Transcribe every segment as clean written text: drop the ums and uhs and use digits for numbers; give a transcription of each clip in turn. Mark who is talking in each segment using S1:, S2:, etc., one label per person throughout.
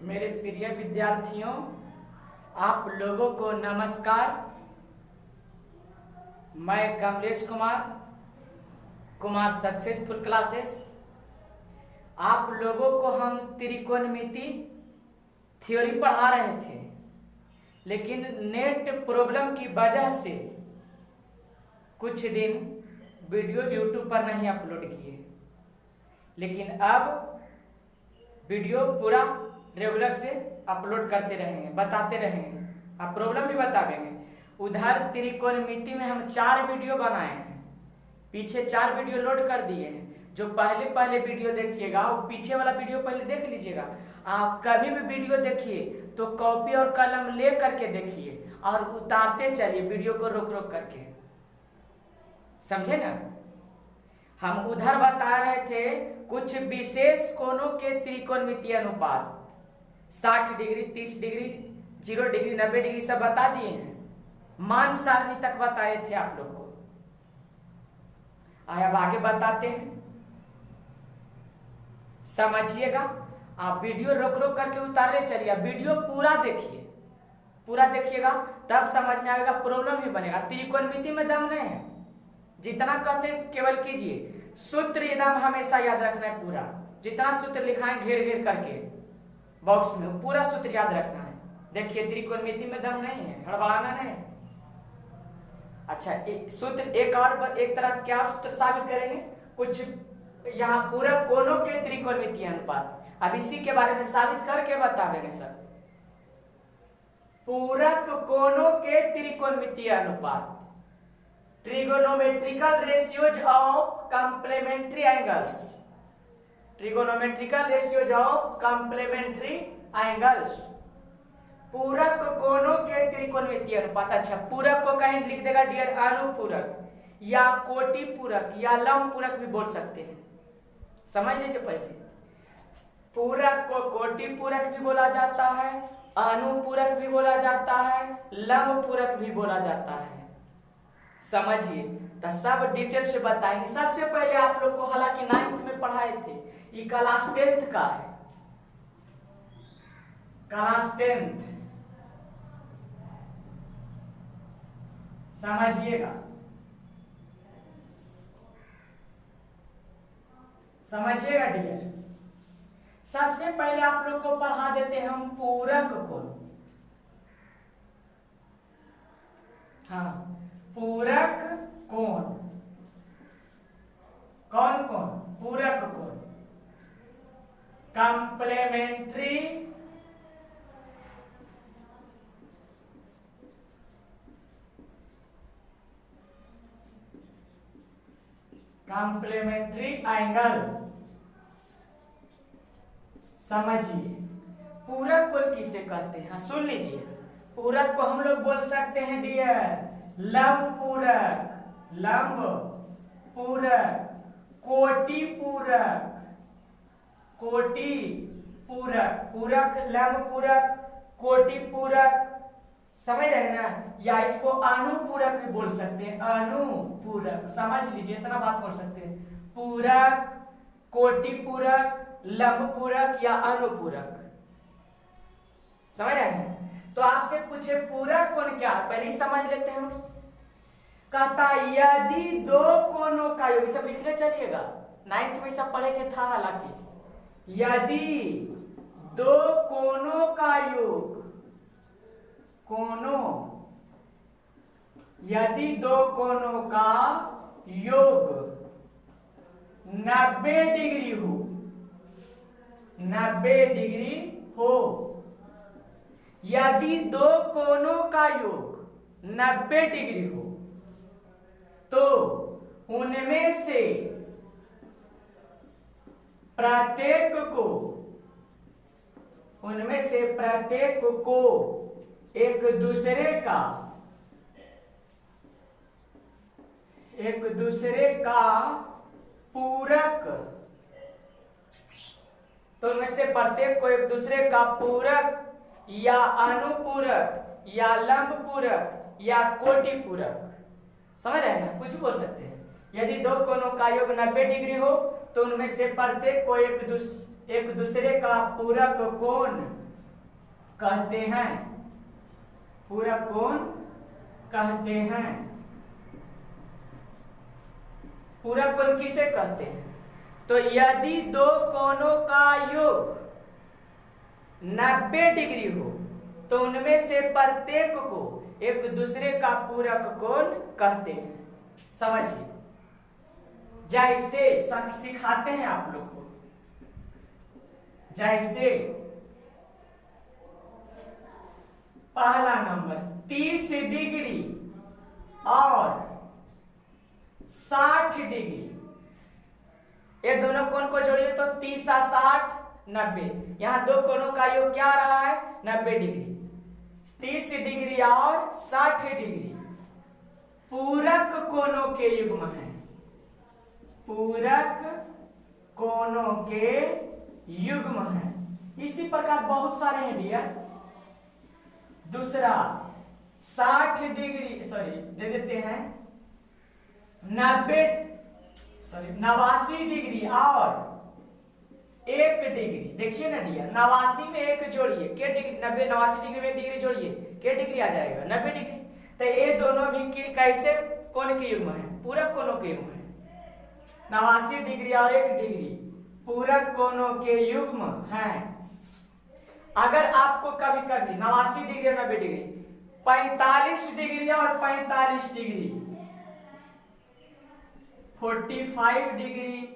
S1: मेरे प्रिय विद्यार्थियों, आप लोगों को नमस्कार। मैं कमलेश कुमार सक्सेसफुल क्लासेस। आप लोगों को हम त्रिकोणमिति थ्योरी पढ़ा रहे थे, लेकिन नेट प्रॉब्लम की वजह से कुछ दिन वीडियो यूट्यूब पर नहीं अपलोड किए, लेकिन अब वीडियो पूरा रेगुलर से अपलोड करते रहेंगे, बताते रहेंगे, आप प्रॉब्लम भी बता देंगे। उधर त्रिकोणमिति में हम 4 वीडियो बनाए हैं, पीछे 4 वीडियो लोड कर दिए हैं। जो पहले वीडियो देखिएगा वो पीछे वाला वीडियो पहले देख लीजिएगा। आप कभी भी वीडियो देखिए तो कॉपी और कलम ले करके देखिए और उतारते चलिए वीडियो को रोक रोक करके, समझे ना। हम उधर बता रहे थे कुछ विशेष कोणों के त्रिकोणमितीय अनुपात, 60 डिग्री, 30 डिग्री, 0 डिग्री, 90 डिग्री सब बता दिए हैं। मान सारणी तक बताए थे आप लोग को। अब आगे बताते हैं, समझिएगा। आप वीडियो रोक रोक करके उतारे चलिए, वीडियो पूरा देखिए, पूरा देखिएगा तब समझ में आएगा, प्रॉब्लम ही बनेगा। त्रिकोणमिति में दम नहीं है, जितना कहते हैं केवल कीजिए। सूत्र एकदम हमेशा याद रखना है, पूरा जितना सूत्र लिखा है घेर घेर करके बॉक्स में पूरा सूत्र याद रखना है। देखिए त्रिकोणमिति में दम नहीं है, हड़बड़ाना नहीं। अच्छा, सूत्र एक तरह क्या सूत्र साबित करेंगे, कुछ यहाँ पूरक कोणों के त्रिकोणमितीय अनुपात। अब इसी के बारे में साबित करके बता देंगे सर। पूरक कोणों के त्रिकोणमितीय अनुपात, trigonometrical ratios of complementary angles, trigonometrical ratios of complementary angles, पूरक कोणों के त्रिकोणमितीय अनुपात। अच्छा, पूरक को कहीं लिख देगा डियर अनुपूरक या कोटि पूरक या लंब पूरक भी बोल सकते हैं, समझ लीजिए। पहले पूरक को कोटि पूरक भी बोला जाता है, अनुपूरक भी बोला जाता है, लंब पूरक भी बोला जाता है, समझिए। तो सब डिटेल से बताएंगे। सबसे पहले आप लोग को हालांकि 9th में पढ़ाए थे, ये क्लास 10th का है, क्लास 10th, समझिएगा, समझिएगा डियर। सबसे पहले आप लोग को पढ़ा देते हैं हम पूरक कोण। हाँ, पूरक कोण, कौन कौन? पूरक कोण, कंप्लीमेंट्री एंगल। समझिए पूरक कोण किसे कहते हैं, सुन लीजिए। पूरक को हम लोग बोल सकते हैं डियर लंब पूरक, लंब पूरक, कोटि पूरक, कोटि पूरक, पूरक लंब पूरक, कोटि पूरक, समझ रहे ना। या इसको अनुपूरक भी बोल सकते हैं, अनुपूरक, समझ लीजिए, इतना बात बोल सकते हैं। पूरक, कोटि पूरक, लंब पूरक या अनुपूरक, समझ रहे हैं। तो आपसे पूछे पूरक कोण क्या है, पहले समझ लेते हैं हम लोग। कहता यदि दो कोणों का योग, सब लिखने चलिएगा, 9th में सब पढ़े के था हालांकि। यदि दो कोणों का योग, कोणों, यदि दो कोणों का योग 90 डिग्री हो, 90 डिग्री हो, यदि दो कोणों का योग 90 डिग्री हो, तो उनमें से प्रत्येक को, उनमें से प्रत्येक को एक दूसरे का पूरक, तो उनमें से प्रत्येक को एक दूसरे का पूरक या अनुपूरक या लंब पूरक या कोटि पूरक, समझ रहे हैं ना, कुछ बोल सकते हैं। यदि दो कोणों का योग 90 डिग्री हो तो उनमें से प्रत्येक को एक दूसरे का पूरक कोण कहते हैं, पूरक कोण कहते हैं। पूरक कोण किसे कहते हैं? तो यदि दो कोणों का योग 90 डिग्री हो तो उनमें से प्रत्येक को एक दूसरे का पूरक कोण कहते हैं। समझिए, जैसे सिखाते हैं आप लोग को, जैसे पहला नंबर 30 डिग्री और 60 डिग्री, ये दोनों कोण को जोड़िए तो 30 और 60 90। यहां दो कोणों का योग क्या रहा है? 90 डिग्री। 30 डिग्री और 60 डिग्री पूरक कोणों के युग्म है। पूरक कोणों के युग्म है। इसी प्रकार बहुत सारे हैं डियर। दूसरा 60 डिग्री, सॉरी दे देते हैं 89 डिग्री और 1 डिग्री। देखिए ना डियर, 89 में 1 जोड़िए, के डिग्री? 89 डिग्री में 1 डिग्री जोड़िए, के डिग्री आ जाएगा? 90 डिग्री। तो ये दोनों भी कैसे कोण के युग्म है? पूरक कोणों के युग्म है। 89 डिग्री और 1 डिग्री पूरक कोणों के युग्म है। अगर आपको कभी कभी 89 डिग्री और 90 डिग्री, 45 डिग्री और 45 डिग्री, 45 डिग्री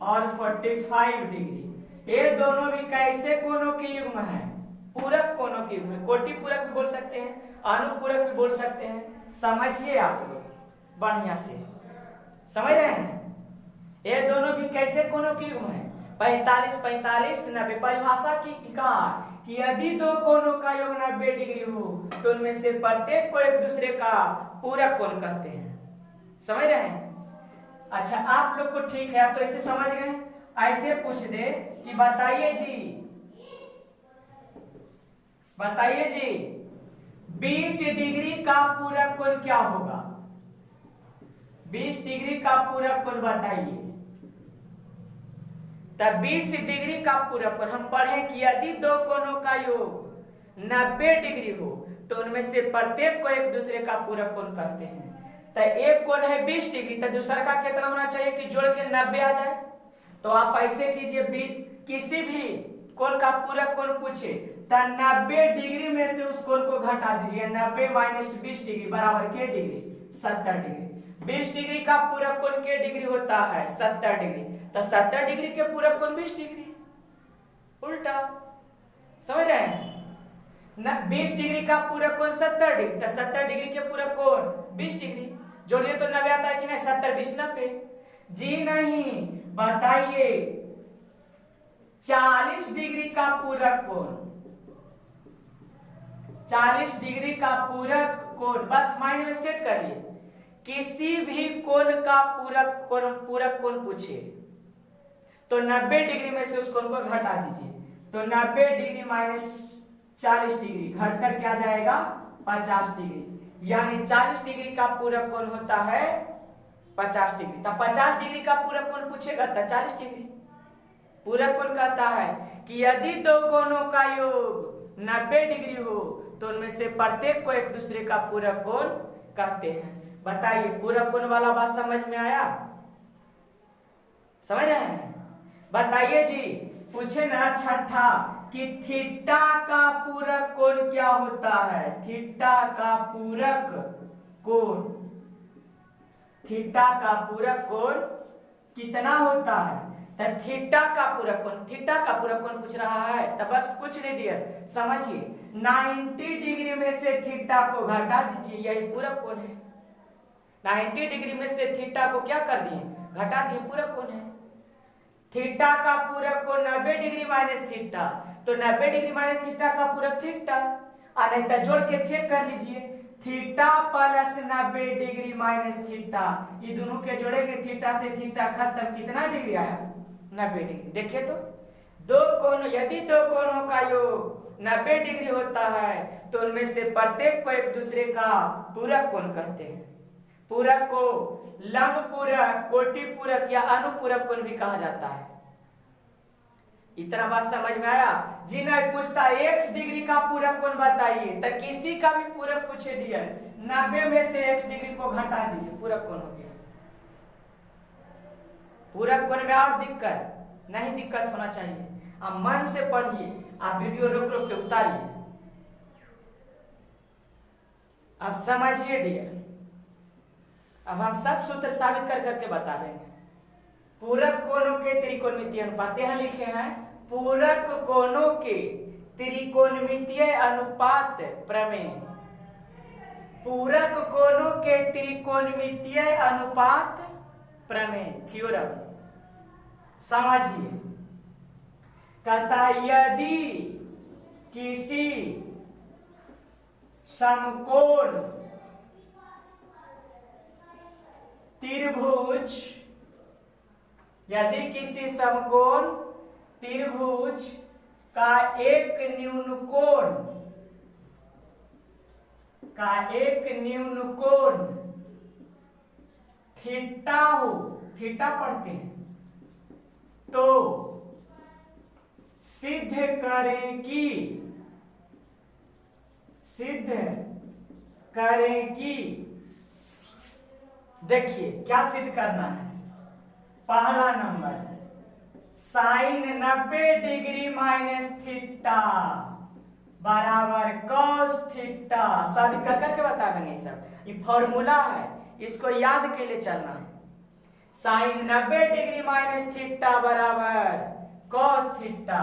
S1: और 45 डिग्री, ये दोनों भी कैसे कोणों के युग्म है? पूरक कोणों के युग्म है। कोटि पूरक भी बोल सकते हैं, अनुपूरक भी बोल सकते हैं। समझिए आप लोग बढ़िया से, समझ रहे हैं? ये दोनों भी कैसे कोणों के युग्म है? 45 45 90। परिभाषा की कि यदि दो कोणों का योग 90 डिग्री हो तो उनमें से प्रत्येक को एक दूसरे का पूरक कोण कहते हैं। समझ रहे हैं? अच्छा, आप लोग को ठीक है, आप तो ऐसे समझ गए। ऐसे पूछ दे कि बताइए जी, बताइए जी 20 डिग्री का पूरक कोण क्या होगा? 20 डिग्री का पूरक कोण बताइए। तब 20 डिग्री का पूरक कोण हम पढ़े कि यदि दो कोणों का योग 90 डिग्री हो तो उनमें से प्रत्येक को एक दूसरे का पूरक कोण कहते हैं। तो एक कोण है 20 डिग्री, तो दूसरा का कितना होना चाहिए कि जोड़ के 90 आ जाए? तो आप ऐसे कीजिए, किसी भी कोण का पूरक कोण पूछे तो 90 डिग्री में से उस कोण को घटा दीजिए। 90 माइनस 20 डिग्री बराबर के डिग्री? 70 डिग्री। 20 डिग्री का पूरक कोण के डिग्री होता है? 70 डिग्री। तो 70 डिग्री के पूरक कोण 20 डिग्री, उल्टा। समझ रहे हैं? 20 डिग्री का पूरक कोण 70 डिग्री, तो 70 डिग्री के पूरक कोण 20 डिग्री। जोड़िए तो 90 आता है कि नहीं? 70 20 90। जी नहीं, बताइए 40 डिग्री का पूरक कोण, 40 डिग्री का पूरक कोण बस माइंड में सेट करिए। किसी भी कोण का पूरक कोण पूछे तो 90 डिग्री में से उस कोण को घटा दीजिए। तो 90 डिग्री माइनस 40 डिग्री घट कर क्या जाएगा? 50 डिग्री। यानी 40 डिग्री का पूरक कोण होता है 50 डिग्री। तो 50 डिग्री का पूरक कोण पूछेगा तो 40 डिग्री। पूरक कोण कहता है कि यदि दो कोणों का योग 90 डिग्री हो तो उनमें से प्रत्येक को एक दूसरे का पूरक कोण कहते हैं। बताइए, पूरक कोण वाला बात समझ में आया? समझ रहे हैं? बताइए जी, पूछे ना छठा कि थीटा का पूरक कोण क्या होता है? थीटा का पूरक कोण, थीटा का पूरक कोण कितना होता है? तो थीटा का पूरक कोण, थीटा का पूरक कोण पूछ रहा है तो बस कुछ नहीं डियर, समझिए 90 डिग्री में से थीटा को घटा दीजिए, यही पूरक कोण है। 90 डिग्री में से थीटा को क्या कर दिए? घटा दिए, पूरक कोण है। थीटा का पूरक कोण 90 डिग्री माइनस थीटा, तो 90 डिग्री माइनस थीटा का पूरक थीटा। नहीं तो जोड़ के चेक कर लीजिए, theta plus 90 degree minus theta, ये दोनों के जोड़ेंगे, थीटा से थीटा खत्म, कितना डिग्री आया? 90 डिग्री। देखिए तो दो कोण, यदि दो कोणों का योग 90 डिग्री होता है तो उनमें से प्रत्येक को एक दूसरे का पूरक कोण कहते हैं। पूरक को लंब पूरक, कोटि पूरक या अनुपूरक कोण भी कहा जाता है। इतना बात समझ में आया? जी नहीं पूछता x डिग्री का पूरक कोण बताइए, तो किसी का भी पूरक पूछे डियर 90 में से x डिग्री को घटा दीजिए, पूरक कोण हो गया। पूरक कोण में और दिक्कत नहीं, दिक्कत होना चाहिए। आप मन से पढ़िए, आप वीडियो रोक रोक के उतारिए, अब समझिए डियर। अब हम सब सूत्र साबित कर करके बता देंगे। पूरक कोणों के त्रिकोणमितीय अनुपात, यहां लिखे हैं पूरक कोणों के त्रिकोणमितीय अनुपात प्रमेय। पूरक कोणों के त्रिकोणमितीय अनुपात प्रमेय थ्योरम समझिए। कहता है यदि किसी समकोण त्रिभुज, यदि किसी समकोण त्रिभुज का एक न्यून कोण थीटा हो, थीटा पढ़ते हैं, तो सिद्ध करें कि देखिए क्या सिद्ध करना है। पहला number sine 90 degree minus theta बराबर कॉस थीटा, साबित कर करके बता देंगे। सब ये फॉर्मूला है, इसको याद के लिए चलना है। साइन 90 डिग्री माइनस थीटा बराबर कॉस थीटा।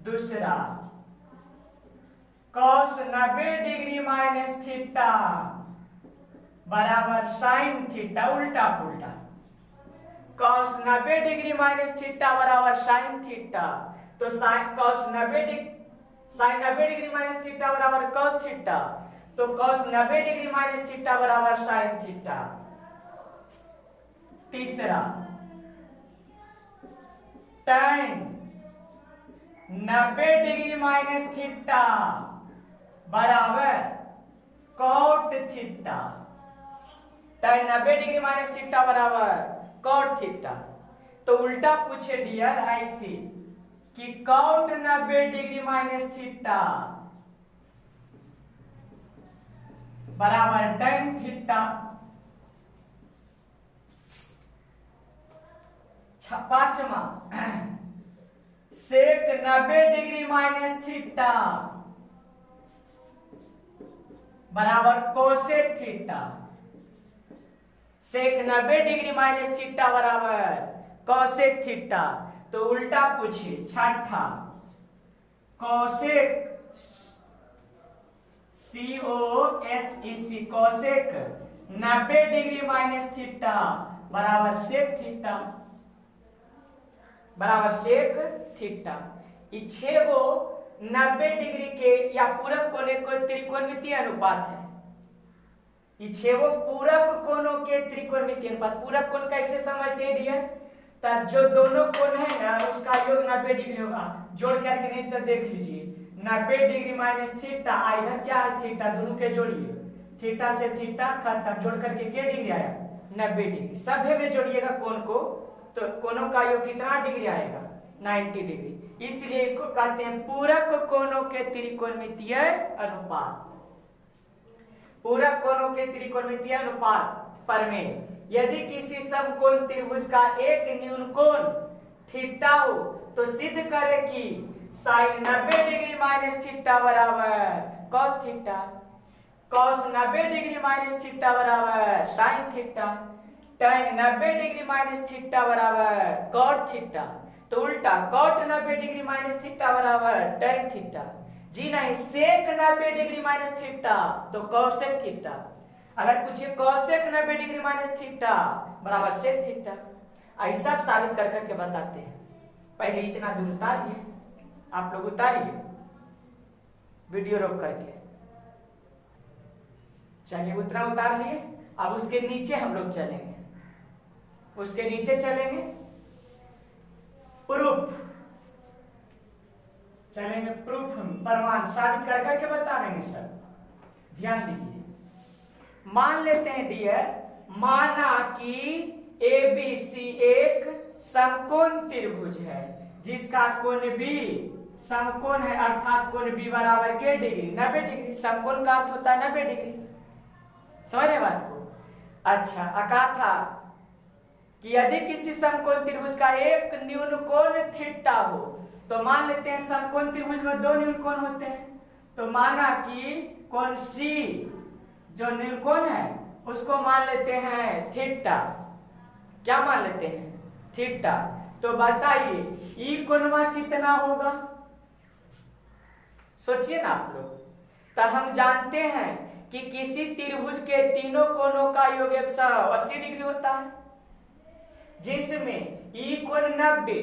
S1: दूसरा कॉस 90 डिग्री माइनस थीटा बराबर साइन थीटा, उल्टा पुल्टा। कॉस 90 डिग्री माइनस थीटा बराबर साइन थीटा, तो साइन 90 डिग्री माइनस थीटा बराबर कॉस थीटा, तो कॉस 90 डिग्री माइनस थीटा बराबर साइन थीटा। तीसरा tan 90 डिग्री माइनस थीटा बराबर cot theta. tan 90 degree minus theta बराबर कॉट थीटा। तो उल्टा पूछे डियर ऐसे कि कॉट 90 डिग्री माइनस थीटा बराबर tan थीटा। पांचवा सेक 90 डिग्री माइनस थीटा बराबर कोसेक थीटा। सेक 90 डिग्री माइनस थीटा बराबर कोसेक थीटा। तो उल्टा पूछिए छठा cosec COSEC cosec 90 degree minus theta बराबर सेक थीटा, बराबर सेक थीटा। ये 6 गो 90 डिग्री के या पूरक कोण के त्रिकोणमितीय अनुपात है। ये 6 गो पूरक कोणों के त्रिकोणमितीय अनुपात। पूरक कोण कैसे समझते हैं डियर? तो जो दोनों कोण है ना उसका योग 90 डिग्री होगा। जोड़ करके नहीं तो देख लीजिए 90 डिग्री माइनस थीटा, इधर क्या है थीटा, दोनों के जोड़िए, थीटा से थीटा खत्म, जोड़ करके क्या डिग्री आया 90 डिग्री। सभे में जोड़िएगा कोण को, तो कोणों का योग कितना डिग्री आएगा 90 डिग्री। इसलिए इसको कहते हैं पूरक कोणों के त्रिकोणमितीय अनुपात। पूरक कोणों के त्रिकोणमितीय अनुपात प्रमेय। यदि किसी समकोण त्रिभुज का एक न्यून कोण थीटा हो तो सिद्ध करे कि साइन 90 डिग्री माइनस थीटा बराबर cos theta, cos 90 degree minus theta बराबर sine theta, tan 90 degree minus theta बराबर कॉट थीटा। तो उल्टा कॉट 90 डिग्री माइनस थीटा बराबर tan थीटा। जी नहीं, सेक 90 डिग्री माइनस थीटा तो कॉसेक थीटा। अगर पूछिए कॉसेक 90 डिग्री माइनस थीटा बराबर सेक थीटा। ऐसा साबित कर करके बताते हैं। पहले इतना दूर उतारिए, आप लोग उतारिए वीडियो रोक करके। चलिए उतना उतार लिए। अब उसके नीचे हम लोग चलेंगे, उसके नीचे चलेंगे प्रूफ, चलेंगे प्रूफ, प्रमाण साबित कर करके बता देंगे सब। ध्यान दीजिए। मान लेते हैं डियर, माना कि ABC एक समकोण त्रिभुज है। जिसका कोण बी समकोण है, अर्थात कोण बी बराबर के डिग्री 90 डिग्री। समकोण का अर्थ होता है 90 डिग्री। समझ रहे बात को? अच्छा, कहा था कि यदि किसी समकोण त्रिभुज का एक न्यून कोण थीटा हो, तो मान लेते हैं समकोण त्रिभुज में दो न्यून कोण होते हैं, तो माना कि कोण सी जो न्यून कोण है उसको मान लेते हैं थीटा। क्या मान लेते हैं? थीटा। तो बताइए ई कोणवा कितना होगा? सोचिए ना आप लोग। तो हम जानते हैं कि किसी त्रिभुज के तीनों कोणों का योग 180 डिग्री होता है, जिसमें ई कोण 90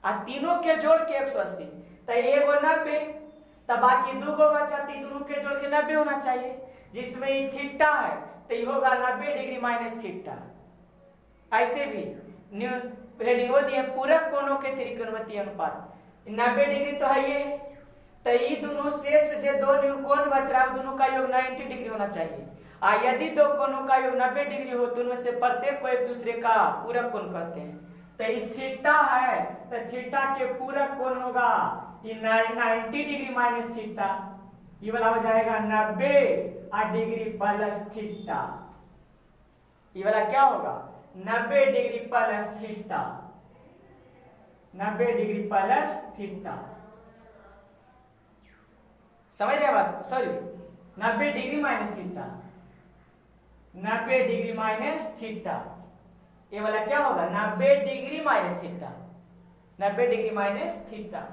S1: और तीनों के जोड़ के 180, तो एगो 90 तो बाकी दो गो बचा, दोनों के जोड़ के 90 होना चाहिए, जिसमें ई थीटा है तो ये होगा 90 डिग्री माइनस थीटा। ऐसे भी हेडिंग वो दिए पूरक कोणों के त्रिकोणमितीय अनुपात 90 डिग्री तो है ये, तो ये दोनों शेष जो दो न्यून कोण बच रहा है दोनों का योग 90 डिग्री होना चाहिए। यदि दो कोणों का योग 90 डिग्री हो तो उनमें से प्रत्येक को एक दूसरे का पूरक कोण कहते हैं। तो ये थीटा है तो थीटा के पूरक कोण होगा ये 90 डिग्री माइनस थीटा, ये वाला हो जाएगा 90 डिग्री प्लस थीटा। ये वाला क्या होगा? 90 degree plus theta, 90 degree plus theta. समझ रहे बात को? Sorry 90 degree minus theta, 90 degree minus theta. ये वाला क्या होगा? 90 degree minus theta, 90 degree minus theta.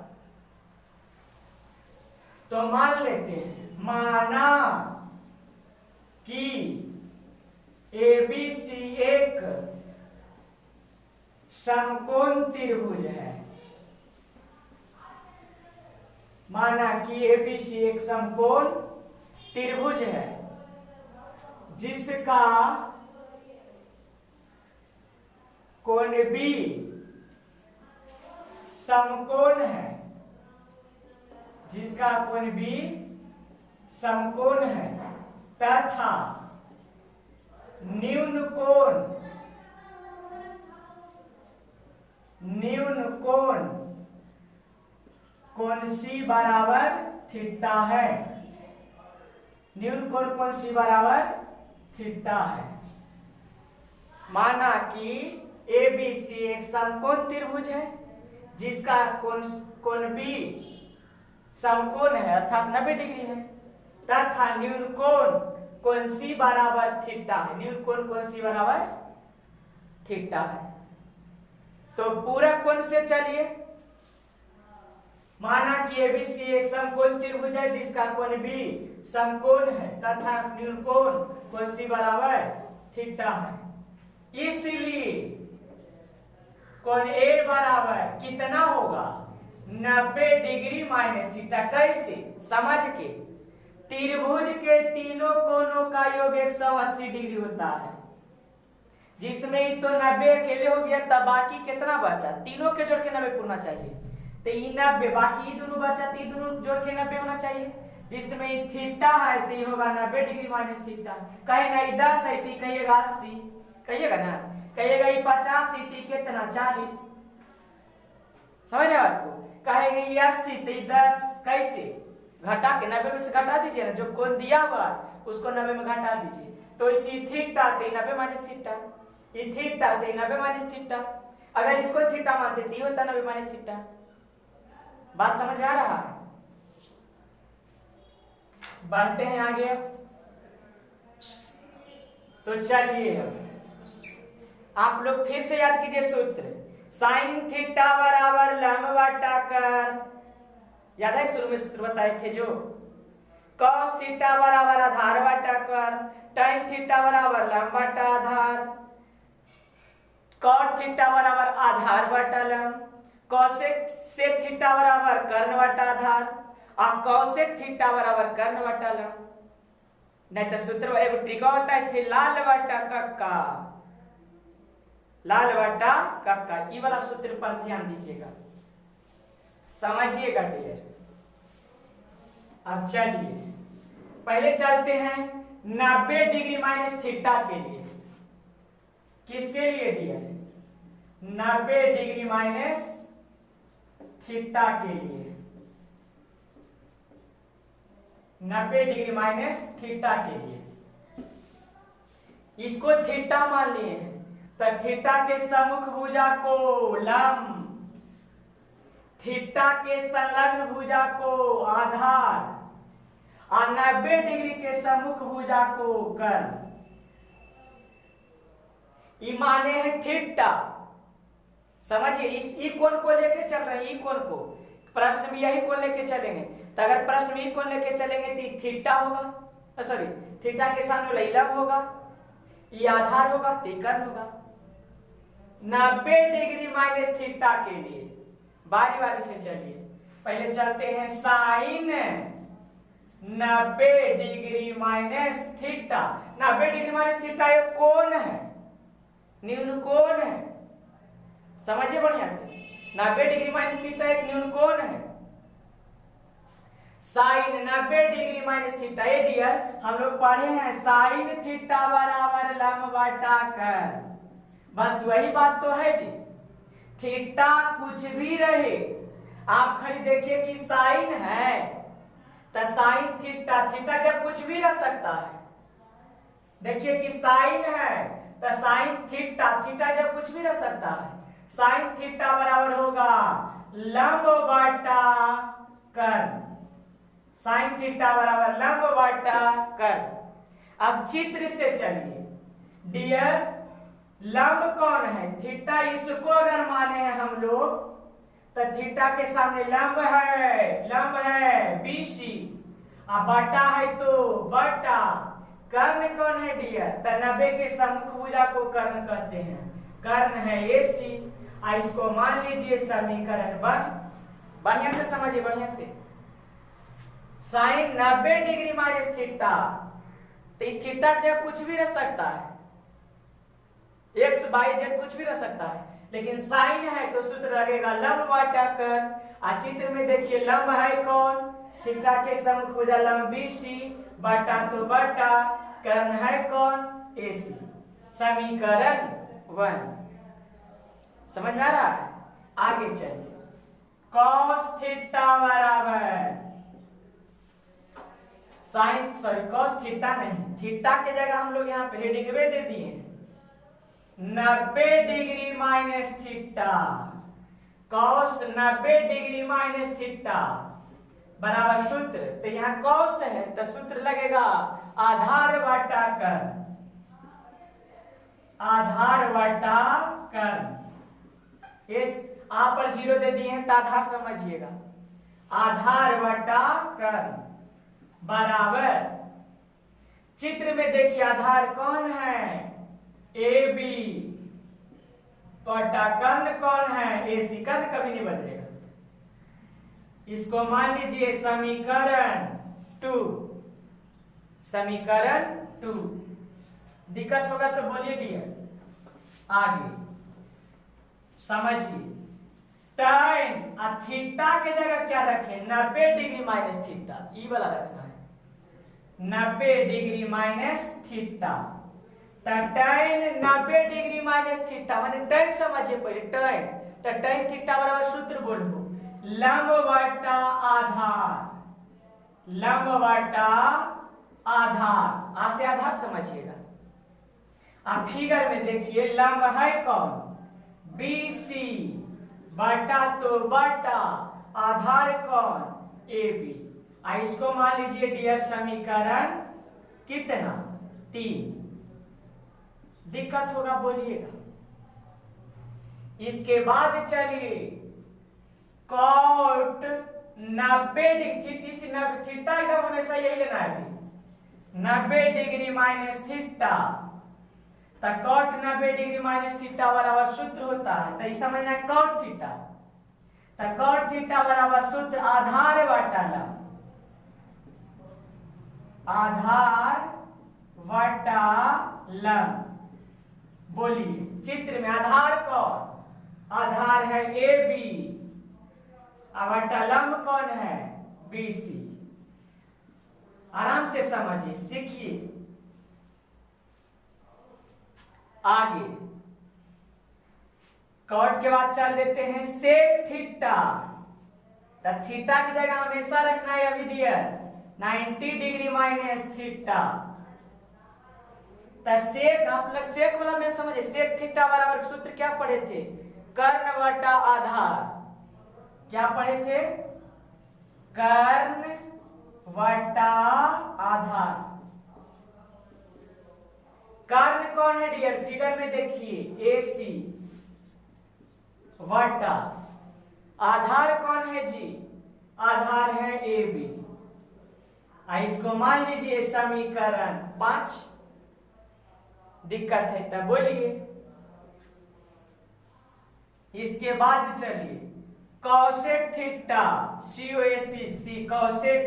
S1: तो मान लेते हैं, माना कि ABC एक समकोण त्रिभुज है। माना कि ABC एक समकोण त्रिभुज है जिसका कोण B समकोण है, जिसका कोण B समकोण है तथा न्यून कोण C बराबर थीटा है। न्यून कोण C बराबर थीटा है। माना कि ABC एक समकोण त्रिभुज है जिसका कोण B समकोण है अर्थात 90 डिग्री है तथा न्यून कोण C बराबर थीटा है। न्यून कोण C बराबर थीटा है। तो पूरक कोण से चलिए, माना कि ABC एक समकोण त्रिभुज है जिसका कोण B समकोण है तथा न्यून कोण C बराबर थीटा है। इसलिए कोण A बराबर कितना होगा? 90 डिग्री माइनस थीटा। कैसे? समझ के, त्रिभुज के तीनों कोणों का योग 180 डिग्री होता है, जिसमें तो 90 अकेले हो गया, तब बाकी कितना बचा? तीनों के जोड़ के 90 पूरना चाहिए, तो ये 90 बाकी दोनों बचा, तो दोनों जोड़ के 90 होना चाहिए, जिसमें थीटा है तो ये होगा 90 डिग्री माइनस थीटा। कहे ना 10 है तो कहिएगा 80, कहिएगा ना, कहिएगा ये 50 है तो कितना 40। समझ रहे बात को? कहेंगे 80 तो 10, कैसे घटा के 90 में से घटा दीजिए ना, जो कोण दिया हुआ उसको 90 में घटा दीजिए, तो इसी थीटा तो 90 माइनस थीटा, ये थीटा तो 90 माइनस थीटा। अगर इसको थीटा मानते तो ये होता 90 माइनस थीटा। बात समझ में आ रहा है? बढ़ते हैं आगे। तो चलिए आप लोग फिर से याद कीजिए सूत्र, साइन थीटा बराबर लंब बटा कर, याद है शुरू में सूत्र बताए थे जो, कॉस थीटा बराबर आधार बटा कर, टाइन थीटा बराबर लंब बटा आधार, कॉट थीटा बराबर आधार बटा लंब, कॉसेक सेक थीटा बराबर कर्ण बटा आधार और कॉसेक थीटा बराबर कर्ण बटा लंब। नहीं तो सूत्र एगो ट्रिक होता है, लाल बटा कक्का, लाल बटा कक्का, ये वाला सूत्र पर ध्यान दीजिएगा, समझिएगा डियर। अब चलिए पहले चलते हैं 90 डिग्री माइनस थीटा के लिए। किसके लिए डियर? 90 डिग्री माइनस थीटा के लिए, 90 डिग्री माइनस थीटा के लिए, इसको थीटा मान लिए हैं। तो थीटा के सम्मुख भुजा को लंब, थीटा के संलग्न भुजा को आधार और 90 डिग्री के सम्मुख भुजा को कर्ण। ये माने हैं थीटा। समझिए, इस ई कोण को लेके चल रहे हैं, ई कोण को प्रश्न में यही कोण लेके चलेंगे। तो अगर प्रश्न में ई कोण लेके चलेंगे तो थीटा होगा, सॉरी थीटा के सामने लंब होगा, ये आधार होगा, तो कर्ण होगा। 90 डिग्री माइनस थीटा के लिए बारी बारी से चलिए, पहले चलते हैं sine 90 degree minus theta. 90 degree minus theta एक कोण है, न्यून कोण है, समझिए बढ़िया से। 90 डिग्री माइनस थीटा एक न्यून कोण है। साइन 90 डिग्री माइनस थीटा, ये डियर हम लोग पढ़े हैं, साइन थीटा बराबर लंब बटा कर्ण। बस वही बात तो है जी। थीटा कुछ भी रहे, आप खाली देखिए कि साइन है तो साइन थीटा, थीटा जब कुछ भी रह सकता है। देखिए कि साइन है तो साइन थीटा, थीटा जब कुछ भी रह सकता है। साइन थीटा बराबर होगा लंब बटा कर्ण, साइन थीटा बराबर लंब बटा कर्ण। अब चित्र से चलिए डियर, लंब कौन है? थीटा। इसको अगर माने हैं हम लोग तो थीटा के सामने लंब है बीसी, अब बटा है तो बटा। कर्ण कौन है डियर? तो 90 के सम्मुख भुजा को कर्ण कहते हैं, कर्ण है AC। इसको मान लीजिए समीकरण 1। बढ़िया से समझिए, बढ़िया से। साइन 90 डिग्री माइनस थीटा, तो थीटा की जगह कुछ भी रह सकता है, एक्स वाई जेड कुछ भी रह सकता है, लेकिन साइन है तो सूत्र लगेगा लंब बटा कर्ण। चित्र में देखिए लंब है कौन? थीटा के सम्मुख भुजा लंब BC, बटा तो बटा, कर्ण है कौन? AC। समीकरण 1 समझ में आ रहा है? आगे चलिए, cos थीटा बराबर साइन, सॉरी cos थीटा नहीं, थीटा के जगह हम लोग यहाँ पे हेडिंग में दे दिए हैं 90 degree minus theta. cos 90 degree minus theta बराबर सूत्र, तो यहाँ cos है तो सूत्र लगेगा आधार बटा कर्ण, आधार बटा कर्ण। इस आप पर 0 दे दिए हैं तो आधार समझिएगा, आधार बटा कर्ण बराबर, चित्र में देखिए आधार कौन है? AB बटा कर्ण कौन है? AC। कर्ण कभी नहीं बदलेगा। इसको मान लीजिए समीकरण 2, समीकरण 2। दिक्कत होगा तो बोलिए डियर। आगे समझिए, टाइम थीटा के जगह क्या रखें? 90 डिग्री माइनस थीटा, ई वाला रखना है, 90 degree minus theta. tan 90 degree minus theta माने tan समझिए पहले, tan। तो tan थीटा बराबर सूत्र बोलो लंब बटा आधार, लंब बटा आधार। आ से आधार समझिएगा। अब फिगर में देखिए लंब है कौन? BC, बटा तो बटा, आधार कौन? AB। इसको मान लीजिए डियर समीकरण कितना? 3। दिक्कत होगा बोलिएगा। इसके बाद चलिए cot 90 डिग्री, थीटा एकदम हमेशा यही लेना है, 90 डिग्री माइनस थीटा। तो cot 90 डिग्री माइनस थीटा बराबर सूत्र होता है, तो समझना है cot थीटा। तो cot थीटा बराबर सूत्र आधार बटा लंब, आधार बटा लंब। बोलिए चित्र में आधार कौन? आधार है AB, बटा लंब कौन है? BC। आराम से समझिए, सीखिए। आगे कॉट के बाद चल देते हैं सेक थीटा। तो थीटा की जगह हमेशा रखना है अभी डियर 90 डिग्री माइनस थीटा। तो सेक, आप लोग सेक वाला में समझे, सेक थीटा बराबर सूत्र क्या पढ़े थे, कर्ण बटा आधार। क्या पढ़े थे, कर्ण बटा आधार। कर्ण कौन है डियर, फिगर में देखिए AC वटा आधार कौन है जी, आधार है AB। इसको मान लीजिए समीकरण 5। दिक्कत है तब बोलिए। इसके बाद चलिए कौसेक थीटा, COSEC कौसेक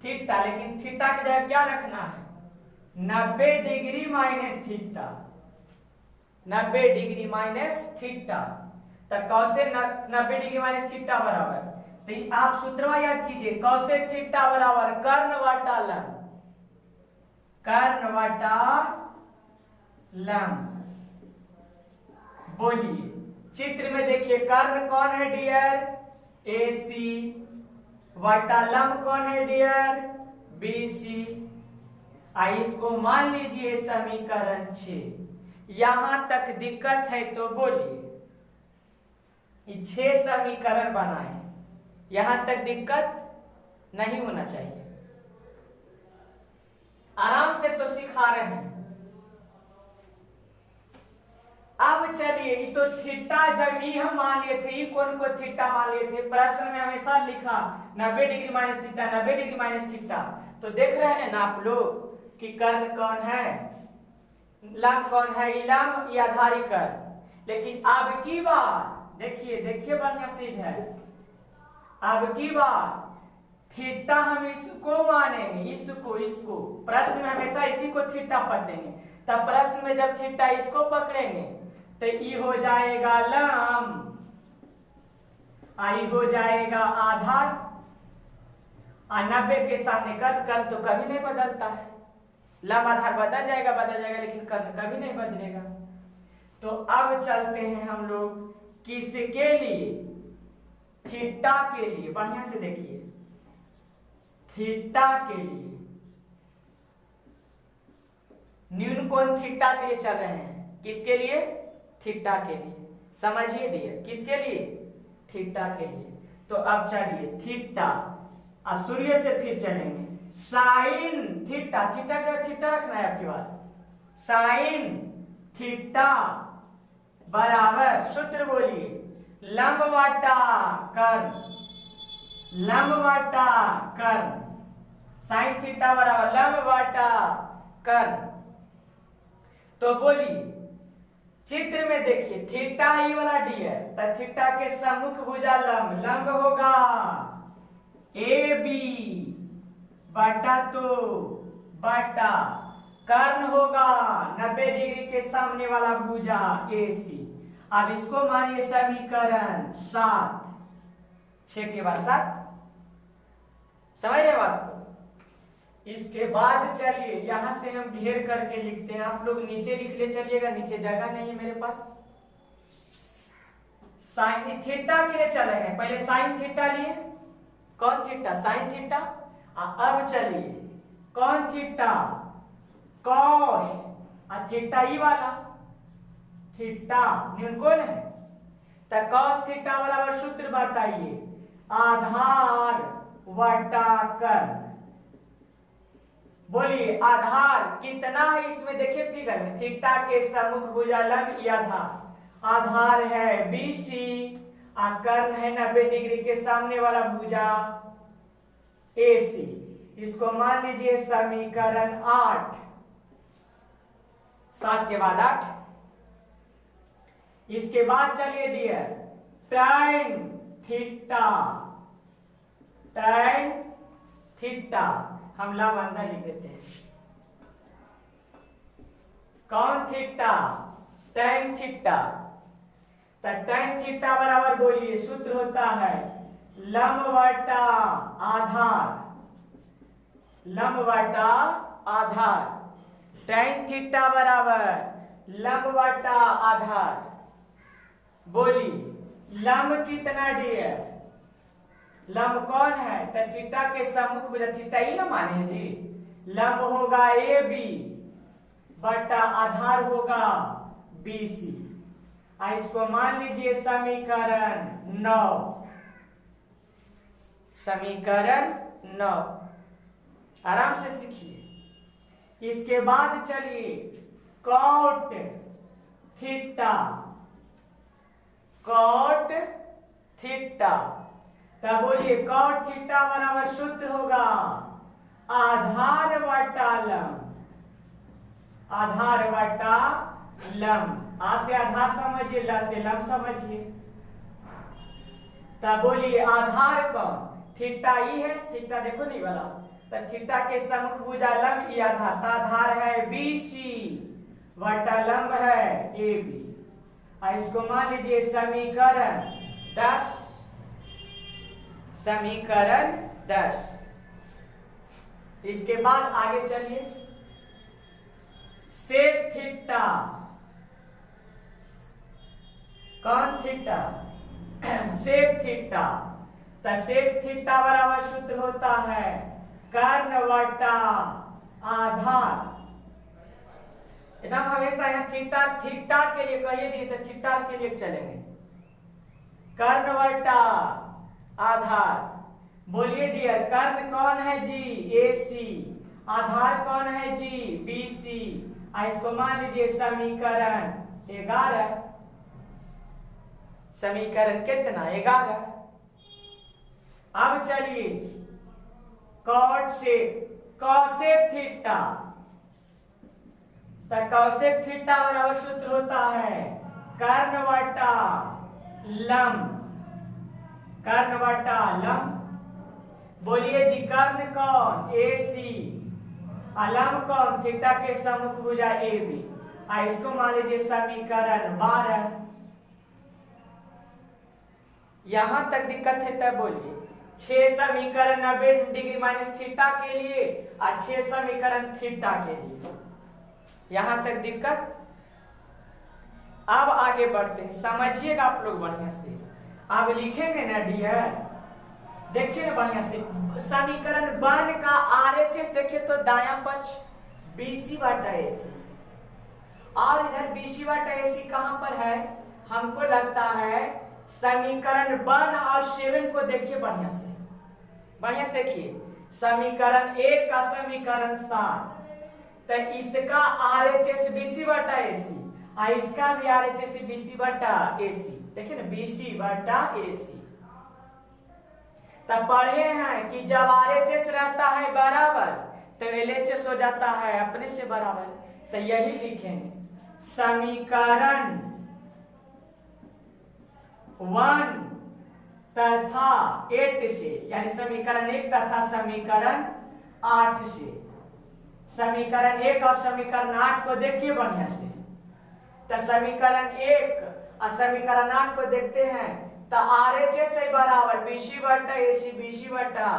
S1: थीटा, लेकिन थीटा की जगह क्या रखना है, 90 degree minus theta, 90 degree minus theta. तो कौसेक 90 डिग्री माइनस थीटा बराबर, तो आप सूत्र याद कीजिए, कौसेक थीटा बराबर कर्ण बटा लंब, कर्ण बटा लंब। बोलिए चित्र में देखिए, कर्ण कौन है डियर, AC वटा लंब कौन है डियर, BC। इसको मान लीजिए समीकरण 6। यहां तक दिक्कत है तो बोलिए, 6 समीकरण बनाए, यहां तक दिक्कत नहीं होना चाहिए, आराम से तो सिखा रहे हैं। अब चलिए, ये तो थीटा जब ये हम मान लिए थे, कौन को थीटा मान लिए थे, प्रश्न में हमेशा लिखा 90 degree minus theta, 90 degree minus theta. तो देख रहे हैं ना आप लोग कि कर्ण कौन है, लंब कौन है, लंब या आधारी कर्ण। लेकिन अब की बार देखिए, देखिए बढ़िया सीध है, अब की बार थीटा हम इसको मानेंगे, इसको प्रश्न में हमेशा इसी को थीटा पढ़ेंगे। तब प्रश्न में जब थीटा इसको पकड़ेंगे तो ये हो जाएगा लंब, आई हो जाएगा आधार, और 90 के सामने कर्ण तो कभी नहीं बदलता है, लंब आधार बदल जाएगा, लेकिन कर्ण कभी नहीं बदलेगा। तो अब चलते हैं हम लोग किसके लिए, थीटा के लिए। बढ़िया से देखिए, थीटा के लिए न्यून कोण थीटा के लिए चल रहे हैं, किसके लिए, थीटा के लिए। समझिए डियर, किसके लिए, थीटा के लिए। तो अब चलिए थीटा, अब सूर्य से फिर चलेंगे, साइन थीटा, थीटा क्या, थीटा रखना है आपके पास, साइन थीटा बराबर, सूत्र बोलिए, लंब बटा कर्ण, लंब बटा कर्ण, साइन थीटा बराबर लंब बटा कर्ण। तो बोलिए चित्र में देखिए, थीटा ही वाला डी है, तो थीटा के सम्मुख भुजा लंब, लंब होगा AB बटा तो बटा कर्ण होगा 90 डिग्री के सामने वाला भुजा AC। अब इसको मानिए समीकरण 7, 6 के बाद 7, समझ रहे बात को। इसके बाद चलिए यहां से हम घेर करके लिखते हैं, आप लोग नीचे लिख ले चलिएगा, नीचे जगह नहीं है मेरे पास। साइन थीटा के लिए चले हैं, पहले साइन थीटा लिए, कौन थीटा, साइन थीटा। अब चलिए कौन थीटा, कॉस, थीटा ई वाला, थीटा न्यून कौन है, तो कॉस थीटा बराबर सूत्र बताइए, आधार बटा कर्ण। बोलिए आधार कितना है इसमें, देखिए फिगर में, थीटा के सम्मुख भुजा लंब आधार, आधार है BC, कर्ण है 90 डिग्री के सामने वाला भुजा AC। इसको मान लीजिए समीकरण 8, 7 के बाद 8। इसके बाद चलिए dear, tan theta, tan theta हम लंब अंदर लिख देते हैं, कौन थीटा, tan थीटा। तो tan थीटा बराबर बोलिए, सूत्र होता है लंब बटा आधार, लंब बटा आधार, tan थीटा बराबर लंब बटा आधार। बोलिए लंब कितना डियर, लंब कौन है? तो थीटा के सम्मुख भुजा, थीटा ही ना माने हैं जी। लंब होगा ए बी बटा आधार होगा बी सी। इसको मान लीजिए समीकरण 9। समीकरण 9 आराम से सीखिए। इसके बाद चलिए कॉट थीटा, कॉट थीटा। तब बोलिए कॉट थीटा बराबर सूत्र होगा आधार बटा लंब, आधार बटा लंब। आ से आधार समझिए, ल से लंब समझिए। तब बोलिए आधार कौन? थीटा ई है, थीटा देखो नहीं वाला, तो थीटा के सम्मुख भुजा लंब ई आधार, तो आधार है बी सी बटा लंब है ए बी। इसको मान लीजिए समीकरण 10, समीकरण 10। इसके बाद आगे चलिए सेक थीटा, कौन थीटा? Sec theta. तो सेक थीटा बराबर सूत्र होता है कर्ण बटा आधार। एकदम हमेशा यहाँ थीटा, थीटा के लिए कहिए दिए तो थीटा के लिए चलेंगे, कर्ण बटा आधार। बोलिए डियर कर्ण कौन है जी? ए सी। आधार कौन है जी? B C. इसको मान लीजिए समीकरण 11। समीकरण कितना? 11। अब चलिए कॉट से कॉसेक थीटा, तो कॉसेक थीटा बराबर सूत्र होता है कर्ण बटा लंब, कर्ण बटा लंब। बोलिए जी कर्ण कौन? ए सी। लंब कौन? थीटा के सम्मुख भुजा ए बी। इसको मान लीजिए समीकरण 12। यहां तक दिक्कत है तब बोलिए 6 समीकरण 90 डिग्री माइनस थीटा के लिए और 6 समीकरण थीटा के लिए, यहां तक दिक्कत। अब आगे बढ़ते हैं, समझिएगा आप लोग बढ़िया से। आप लिखेंगे ना डियर, देखिए ना बढ़िया से। समीकरण 1 का आरएचएस देखिए तो दायां पक्ष बीसी बटा एसी, और इधर बीसी बटा एसी कहां पर है? हमको लगता है समीकरण 1 और 7 को देखिए बढ़िया से, बढ़िया से देखिए। समीकरण 1 का समीकरण 7, तो इसका आरएचएस बीसी बटा एसी और इसका भी आरएचएस बीसी बटा एसी। देखिए ना बीसी बटा एसी। तब पढ़े हैं कि जब आरएचएस रहता है बराबर तो एलएचएस हो जाता है अपने से बराबर। तो यही लिखेंगे समीकरण 1 तथा 8 से, यानी समीकरण 1 तथा समीकरण 8 से। समीकरण 1 और समीकरण 8 को देखिए बढ़िया से। तो समीकरण 1 और समीकरण 8 को देखते हैं तो आरएचएस है बराबर बीसी बटा एसी, बीसी बटा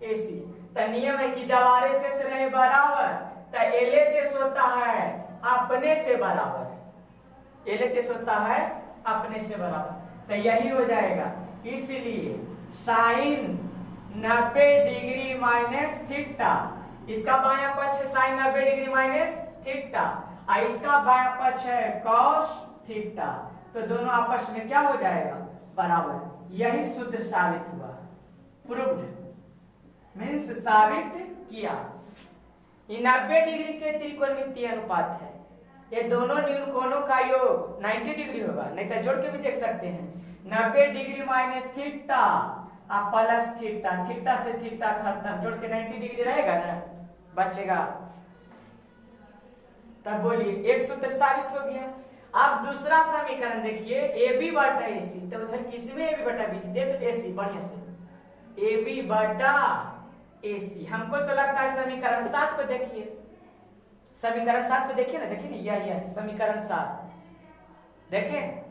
S1: एसी। तो नियम है कि जब आरएचएस रहे बराबर तो एलएचएस होता है अपने से बराबर, एलएचएस होता है अपने से बराबर। तो यही हो जाएगा, इसलिए साइन 90 डिग्री माइनस थीटा, इसका बायां पक्ष है साइन 90 डिग्री माइनस थीटा और इसका बायां पक्ष है कॉस थीटा। तो दोनों आपस में क्या हो जाएगा? बराबर। यही सूत्र साबित हुआ, प्रूव्ड मींस साबित किया। ये 90 डिग्री के त्रिकोणमितीय अनुपात है। ये दोनों न्यून कोणों का योग 90 डिग्री होगा, नहीं तो जोड़ के भी देख सकते हैं। 90 डिग्री माइनस थीटा और प्लस थीटा, थीटा से थीटा खत्म, जोड़ के 90 डिग्री रहेगा ना, बचेगा। तब बोलिए एक सूत्र साबित हो गया। अब दूसरा समीकरण देखिए ए बी बटा एसी, तो उधर किसमें ए बी बटा बीसी? देख एसी बढ़िया से, ए बी बटा एसी। हमको तो लगता है समीकरण 7 को देखिए, समीकरण 7 को देखिए ना, देखिए ना, यह समीकरण 7 देखें।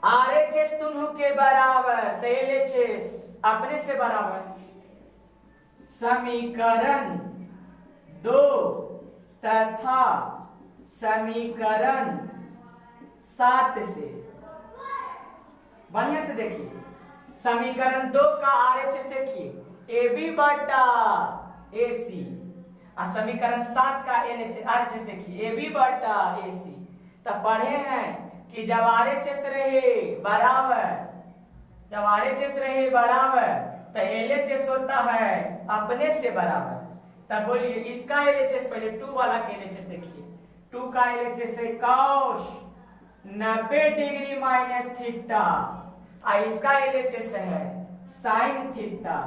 S1: आरएचएस दोनों के बराबर तो एलएचएस अपने से बराबर। समीकरण 2 तथा समीकरण 7 से बढ़िया से देखिए। समीकरण 2 का आरएचएस देखिए AB बटा AC, और समीकरण 7 का आरएचएस देखिए AB बटा AC। तब पढ़े हैं कि जब आरएचएस रहे बराबर, जब आरएचएस रहे बराबर तो एलएचएस होता है अपने से बराबर। तब बोलिए इसका एलएचएस, पहले 2 वाला का एलएचएस देखिए, 2 का एलएचएस है cos 90 डिग्री माइनस थीटा, और इसका एलएचएस है साइन थीटा।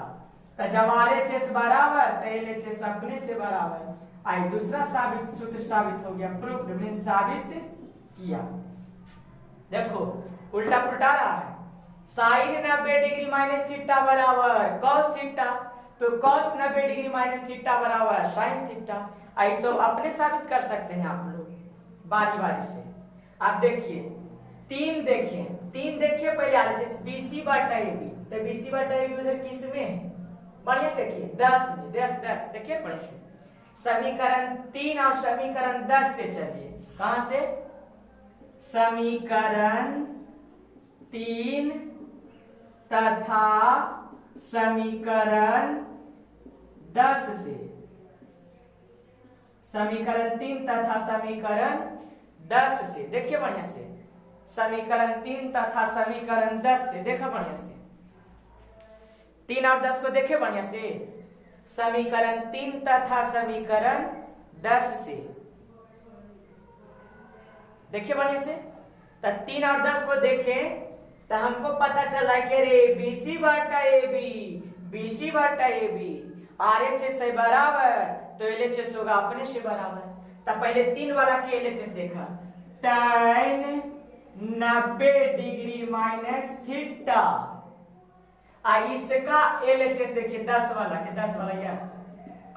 S1: तो जब आरएचएस बराबर तो एलएचएस अपने से बराबर। आई दूसरा साबित सूत्र साबित हो गया, प्रूफ्ड मींस साबित किया। देखो उल्टा पुल्टा रहा है, साइन 90 डिग्री माइनस थीटा बराबर कॉस थीटा, तो कॉस 90 डिग्री माइनस थीटा बराबर साइन थीटा। आई तो अपने साबित कर सकते हैं आप लोग बारी बारी से। आप देखिए 3 देखिए पहले आरएचएस BC बटा AB, तो BC बटा AB उधर किस में है, बढ़िया से देखिए 10 में, 10 देखिए बढ़िया से। समीकरण 3 और समीकरण 10 से चलिए, कहां से, समीकरण 3 तथा समीकरण 10 से, समीकरण 3 तथा समीकरण 10 से देखिए बढ़िया से, समीकरण 3 तथा समीकरण 10 से देखो बढ़िया से, 3 और 10 को देखे बढ़िया से, समीकरण 3 तथा समीकरण 10 से देखिए बढ़िया से। तो 3 और 10 को देखें तो हमको पता चला कि रे BC बटा AB RHS से बराबर तो LHS होगा अपने से बराबर। तो पहले 3 वाला के LHS देखा, tan 90 डिग्री माइनस थीटा, इसका LHS देखिए 10 वाला यह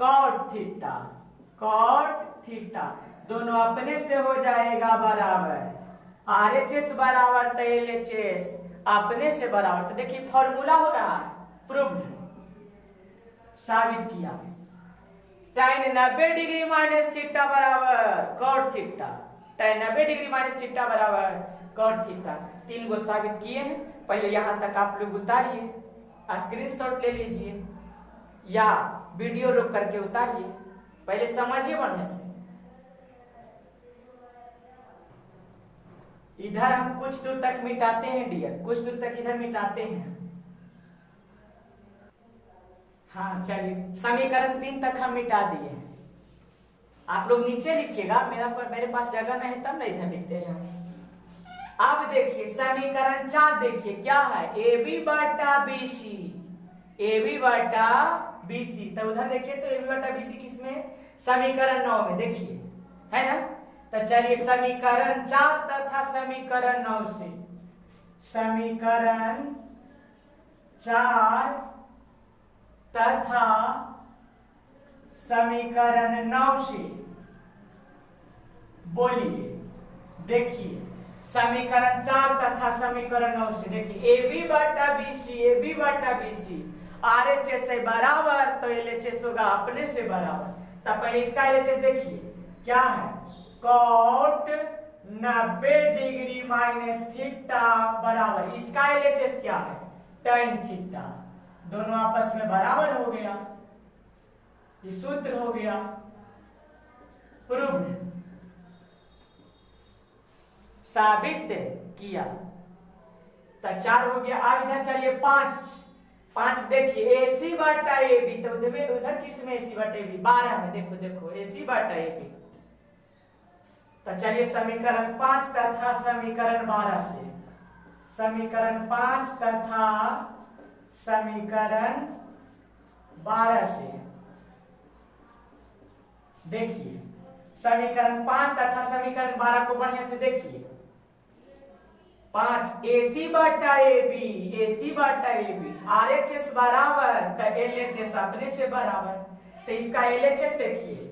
S1: cot थीटा दोनों अपने से हो जाएगा बराबर, RHS बराबर तो LHS अपने से बराबर। तो देखिए फॉर्मूला हो रहा है, प्रूव्ड साबित किया, tan 90 डिग्री माइनस थीटा बराबर cot theta, tan 90 degree minus theta बराबर cot थीटा। 3 को साबित किए हैं। पहले यहां तक आप लोग उतारिए, स्क्रीनशॉट ले लीजिए या वीडियो रोक करके उतारिए, पहले समझिए बढ़िया से। इधर हम कुछ दूर तक मिटाते हैं डियर, कुछ दूर तक इधर मिटाते हैं। हाँ चलिए, समीकरण 3 तक हम मिटा दिए। आप लोग नीचे लिखिएगा, मेरे पास जगह नहीं तब ना इधर लिखते हैं। अब देखिए समीकरण 4 देखिए क्या है, AB बटा BC, तो उधर देखिए तो AB बटा BC किसमें, समीकरण 9 में देखिए, है ना। तो चलिए समीकरण 4 तथा समीकरण 9 से, समीकरण 4 तथा समीकरण 9 से बोलिए। देखिए समीकरण 4 तथा समीकरण 9 से देखिए, AB बटा BC RHS से बराबर तो LHS होगा अपने से बराबर। तब पहले इसका LHS देखिए क्या है, cot 90 डिग्री माइनस थीटा बराबर, इसका LHS क्या है, tan थीटा, दोनों आपस में बराबर हो गया, ये सूत्र हो गया, प्रूव्ड साबित किया। तो 4 हो गया। अब इधर चलिए 5 देखिए, AC बटा AB, तो उधर किस में AC बटा AB, 12 में देखो AC बटा AB। तो चलिए समीकरण 5 तथा समीकरण 12 से, समीकरण 5 तथा समीकरण 12 से देखिए, समीकरण 5 तथा समीकरण 12 को बढ़िया से देखिए। 5 AC बटा AB RHS बराबर तो LHS अपने से बराबर। तो इसका LHS देखिए,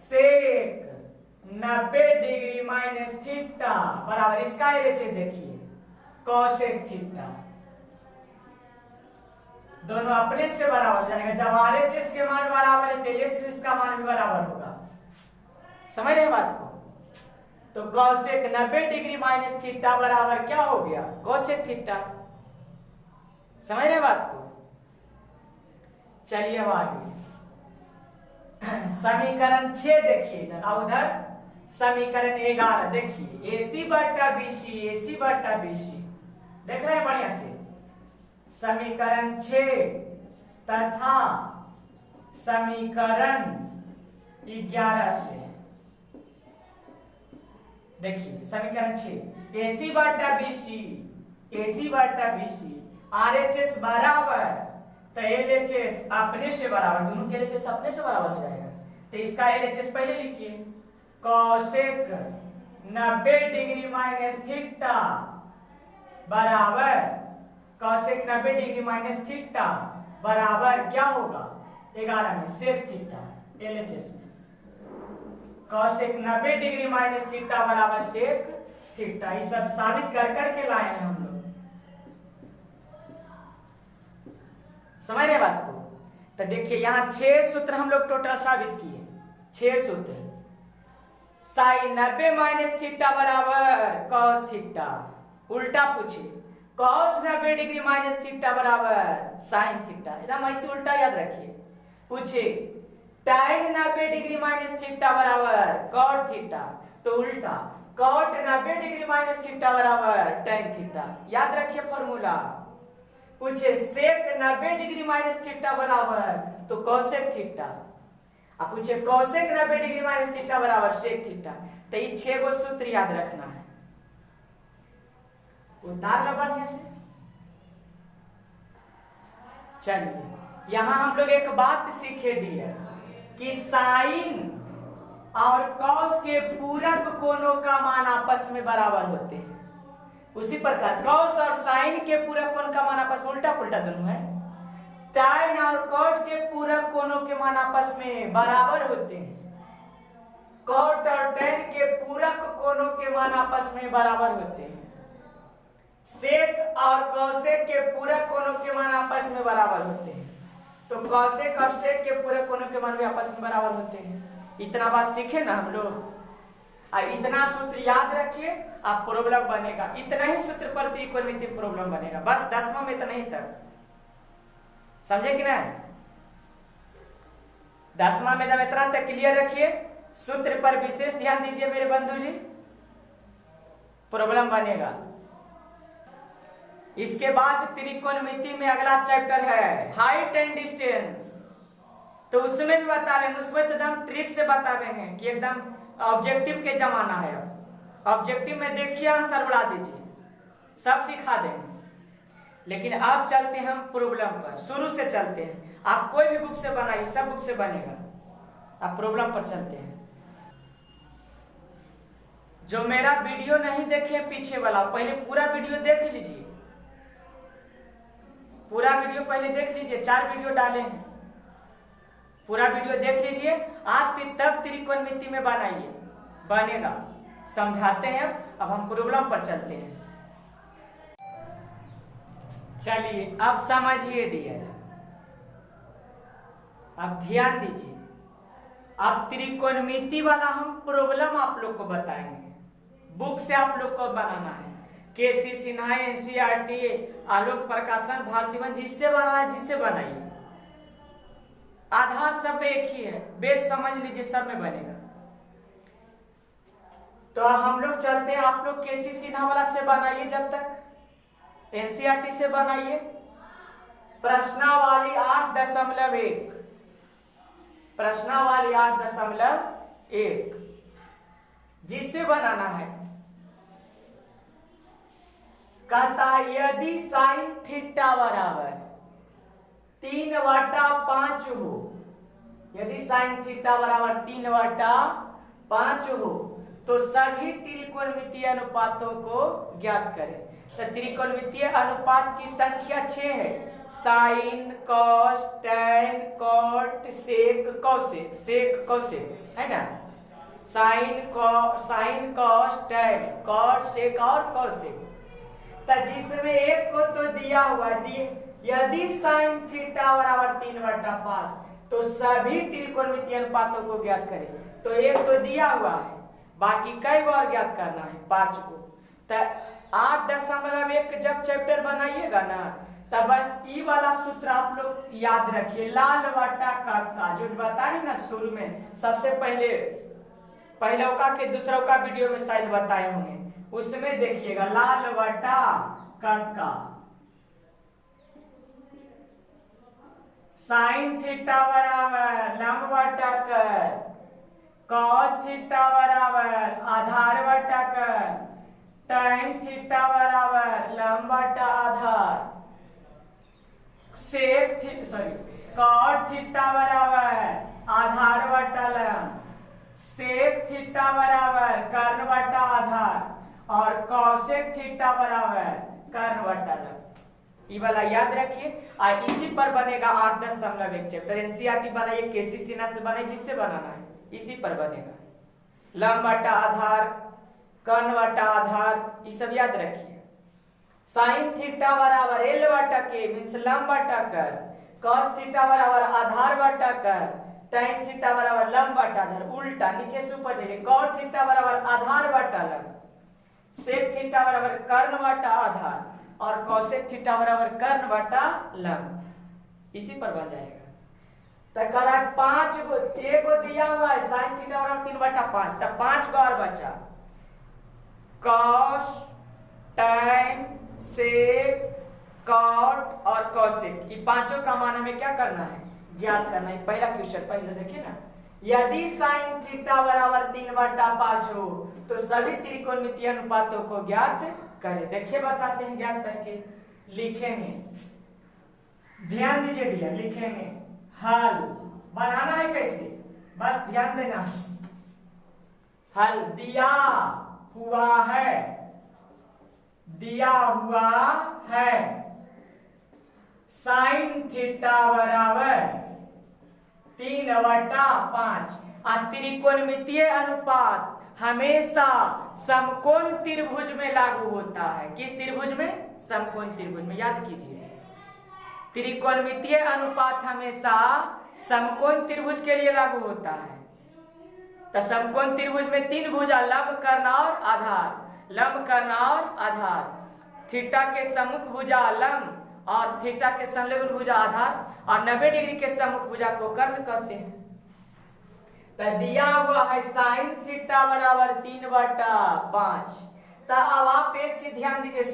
S1: sec 90 डिग्री माइनस थीटा बराबर, इसका LHS देखिए cosec थीटा, दोनों अपने से बराबर हो जाएगा। जब RHS के मान बराबर है तो LHS का मान भी बराबर होगा, समझ रहे बात को। तो cosec 90 डिग्री माइनस थीटा बराबर क्या हो गया, cosec थीटा। समझ रहे बात को। चलिए अब आगे समीकरण 6 देखिए इधर और उधर समीकरण 11 देखिए AC बटा BC, AC बटा BC देख रहे हैं बढ़िया से। समीकरण 6 तथा समीकरण 11 से देखिए समीकरण 6 AC बटा BC, AC बटा BC RHS बराबर तो LHS अपने से बराबर, दोनों के LHS अपने से बराबर हो जाएगा। तो इसका LHS पहले लिखिए कोसेक 90 डिग्री माइनस थीटा बराबर कोसेक 90 डिग्री माइनस थीटा बराबर क्या होगा 11 में सेक थीटा LHS में कोसेक 90 डिग्री माइनस थीटा बराबर सेक थीटा। ये सब साबित कर करके लाए हैं हम लोग। समझ रहे बात को। तो देखिए यहाँ 6 सूत्र हम लोग टोटल साबित किए, 6 सूत्र। साइन 90 माइनस थीटा बराबर कॉस थीटा, उल्टा पूछे कॉस 90 डिग्री माइनस थीटा बराबर साइन थीटा, एकदम ऐसे उल्टा याद रखिए। पूछे tan 90 डिग्री माइनस थीटा बराबर कॉट थीटा, तो उल्टा कॉट 90 डिग्री माइनस थीटा बराबर tan थीटा, याद रखिए फॉर्मूला। पूछे सेक 90 डिग्री माइनस थीटा बराबर तो कोसेक थीटा, अब पूछे कोसेक 90 डिग्री माइनस थीटा बराबर सेक थीटा। तो ये 6 गो सूत्र याद रखना है, उतार लो बढ़िया से। चलिए यहां हम लोग एक बात सीखे डियर कि साइन और कॉस के पूरक कोणों का मान आपस में बराबर होते हैं। उसी प्रकार कॉस और साइन के पूरक कोण का मान आपस में उल्टा पुल्टा दोनों है। tan और cot के पूरक कोणों के मान आपस में बराबर होते हैं। cot और tan के पूरक कोणों के मान आपस में बराबर होते हैं। सेक और कौसेक के पूरक कोणों के मान आपस में बराबर होते हैं। तो कौसेक और सेक के पूरक कोणों के मान भी आपस में बराबर होते हैं। इतना बात सीखे ना हम लोग, इतना सूत्र याद रखिए, आप प्रॉब्लम बनेगा। इतना ही सूत्र पर त्रिकोणमिति प्रॉब्लम बनेगा, बस 10वां में इतना ही तक, समझे कि नहीं। 10वां में जब इतना तक क्लियर रखिए, सूत्र पर विशेष ध्यान दीजिए मेरे बंधु जी, प्रॉब्लम बनेगा। इसके बाद त्रिकोणमिति में अगला चैप्टर है हाइट एंड डिस्टेंस, तो उसमें भी बता देंगे, उसमें तो एकदम ट्रिक से बता देंगे कि एकदम ऑब्जेक्टिव के जमाना है। ऑब्जेक्टिव में देखिए आंसर बढ़ा दीजिए, सब सिखा देंगे। लेकिन अब चलते हैं हम प्रॉब्लम पर, शुरू से चलते हैं। आप कोई भी बुक से बनाइए, सब बुक से बनेगा। अब प्रॉब्लम पर चलते हैं। जो मेरा वीडियो नहीं देखे पीछे वाला, पहले पूरा वीडियो देख लीजिए, पूरा वीडियो पहले देख लीजिए, 4 वीडियो डाले हैं, पूरा वीडियो देख लीजिए। आप तब त्रिकोणमिति में बनाइए, बनेगा। समझाते हैं। अब हम प्रॉब्लम पर चलते हैं। चलिए अब समझिए डियर, अब ध्यान दीजिए। अब त्रिकोणमिति वाला हम प्रॉब्लम आप लोग को बताएंगे, बुक से आप लोग को बनाना है। केसी सिन्हा, NCERT, आलोक प्रकाशन, भारतीवन, जिससे बनाना है जिससे बनाइए। आधार सब में एक ही है, बेस समझ लीजिए, सब में बनेगा। तो हम लोग चलते हैं, आप लोग केसी सिन्हा वाला से बनाइए, जब तक NCERT से बनाइए। प्रश्नावली 8.1, प्रश्नावली 8.1 जिससे बनाना है। कहता यदि साइन थीटा बराबर 3/5 हो, यदि साइन थीटा बराबर 3/5 हो तो सभी त्रिकोणमितीय अनुपातों को ज्ञात करें। तो त्रिकोणमितीय अनुपात की संख्या 6 है। साइन, कॉस, टैन, कॉट, सेक, कौसेक, सेक कौसेक है ना। साइन कॉस, टैन, कॉट, सेक और कौसेक। तो जिसमें एक को तो दिया हुआ दिए, यदि साइन थीटा बराबर 3/5 तो सभी त्रिकोणमितीय अनुपातों को ज्ञात करें। तो एक तो दिया हुआ है, बाकी कई बार ज्ञात करना है, 5 को। तो 8.1 जब चैप्टर बनाइएगा ना, तो बस ई वाला सूत्र आप लोग याद रखिए, लाल बटा का जो बताए ना शुरू में, सबसे पहले का के दूसरा का वीडियो में शायद बताए होंगे, उसमें देखिएगा लाल बटा का साइन थीटा बराबर लंब बटा कर, कॉस थीटा बराबर आधार बटा कर, टाइन थीटा बराबर लंब बटा आधार, कॉट थीटा बराबर आधार बटा लंब, सेक थीटा बराबर कर्ण बटा आधार और कॉसेक थीटा बराबर कर्ण बटा लंब। ये वाला याद रखिए। और इसी पर बनेगा 8.1 चैप्टर। एनसीईआरटी बनाइए, केसी सिन्हा से बनाइए, जिससे बनाना है इसी पर बनेगा। लंब बटा आधार, कर्ण बटा आधार, ये सब याद रखिए। साइन थीटा बराबर एल बटा के मीन्स लंब बटा कर, कॉस थीटा बराबर आधार बटा कर, टाइन थीटा बराबर लंब बटा आधार, उल्टा नीचे से ऊपर जाइए, कॉट थीटा बराबर आधार बटा लंब, सेक थीटा बराबर कर्ण बटा आधार और कॉसेक थीटा बराबर कर्ण बटा लंब। इसी पर बन जाएगा। तो करा 5 गो, एक गो दिया हुआ है साइन थीटा बराबर 3/5, तब 5 गो और बचा, कॉस, टाइन, सेक, कॉट और कॉसेक, ये पांचों का मान हमें क्या करना है, ज्ञात करना है। पहला क्वेश्चन पहले देखिए ना, यदि साइन थीटा बराबर 3/5 हो तो सभी त्रिकोणमितीय अनुपातों को ज्ञात करें। देखिए बताते हैं ज्ञात करके, लिखेंगे, ध्यान दीजिए भैया, लिखेंगे हल, बनाना है कैसे, बस ध्यान देना। हल दिया हुआ है साइन थीटा बराबर 3/5। त्रिकोणमितीय अनुपात हमेशा समकोण त्रिभुज में लागू होता है। किस त्रिभुज में? समकोण त्रिभुज में। याद कीजिए, त्रिकोणमितीय अनुपात हमेशा समकोण त्रिभुज के लिए लागू होता है। तो समकोण त्रिभुज में 3 भुजा, लंब, कर्ण और आधार, लंब, कर्ण और आधार, थीटा के सम्मुख भुजा लंब और थीटा के संलग्न भुजा आधार और 90 डिग्री के सम्मुख भुजा को कर्ण कहते हैं। तो दिया हुआ है साइन थीटा बराबर 3/5। तो अब आप एक चीज ध्यान दीजिए,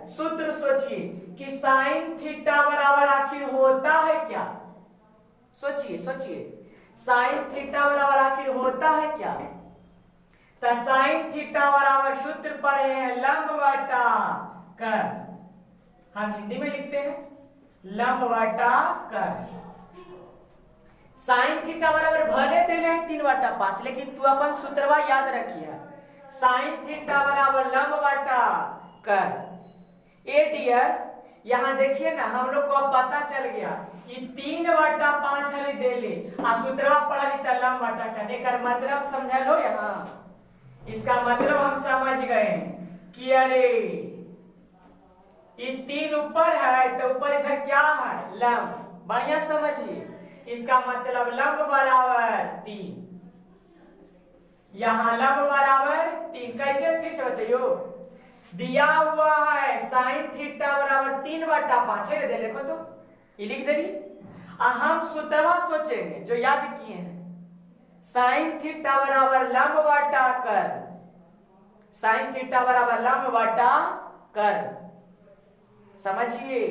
S1: सूत्र सोचिए कि साइन थीटा बराबर आखिर होता है क्या। सोचिए साइन थीटा बराबर आखिर होता है क्या। तो साइन थीटा बराबर सूत्र पढ़े हैं लंब बटा कर्ण, हम हिंदी में लिखते हैं लंब बटा कर्ण। साइन थीटा बराबर भले देले हैं 3/5, लेकिन तू अपन सूत्रवा याद रखिए, साइन थीटा बराबर लंब बटा कर्ण। ए डियर, यहाँ देखिए ना, हम लोग को अब पता चल गया कि 3/5 हली देले आ सूत्रवा पढ़ली त लंब बटा कर्ण। एकर मतलब समझ लो, यहाँ इसका मतलब हम समझ गए कि अरे ये 3 ऊपर है तो ऊपर इधर क्या है, लंब। बढ़िया समझिए, इसका मतलब लंब बराबर 3, यहाँ लंब बराबर 3। कैसे फिर से बताइयो, दिया हुआ है साइन थीटा बराबर 3/5 है, देखो तो ये लिख देगी। हम सूत्रवा सोचेंगे जो याद किए हैं, साइन थीटा बराबर लंब बटा कर्ण, साइन थीटा बराबर लंब बटा कर्ण, समझिए।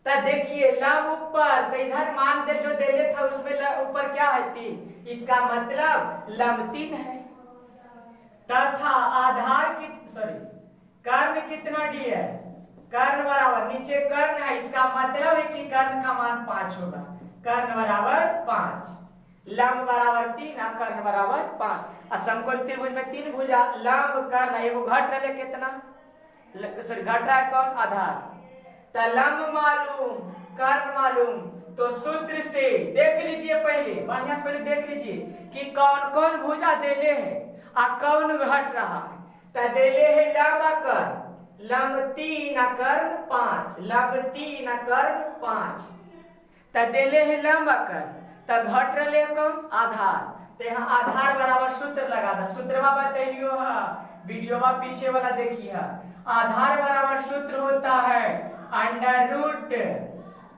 S1: तो देखिए लंब ऊपर, तो इधर मान दे जो दे था उसमें ऊपर क्या है 3, इसका मतलब लंब 3 है। तथा आधार की कर्ण कितना डी है, कर्ण बराबर नीचे कर्ण है, इसका मतलब है कि कर्ण का मान 5 होगा, कर्ण बराबर 5, लंब बराबर 3 और कर्ण बराबर 5। और समकोण त्रिभुज में 3 भुजा, लंब, कर्ण, एगो घट रहे कितना, घट रहा है कौन, आधार। तो लंब मालूम, कर्ण मालूम, तो सूत्र से देख लीजिए, पहले बढ़िया से पहले देख लीजिए कि कौन कौन भुजा देले है और कौन घट रहा है। तो देले है लंब कर्ण, लंब 3 और कर्ण 5, लंब 3 और कर्ण 5। तो देले है लंब कर्ण, तो घट रहे कौन, आधार। तो यहाँ आधार बराबर सूत्र लगा था, सूत्रवा बतैलियो है, वीडियोवा पीछे वाला देखिए। आधार बराबर सूत्र होता है अंडर रूट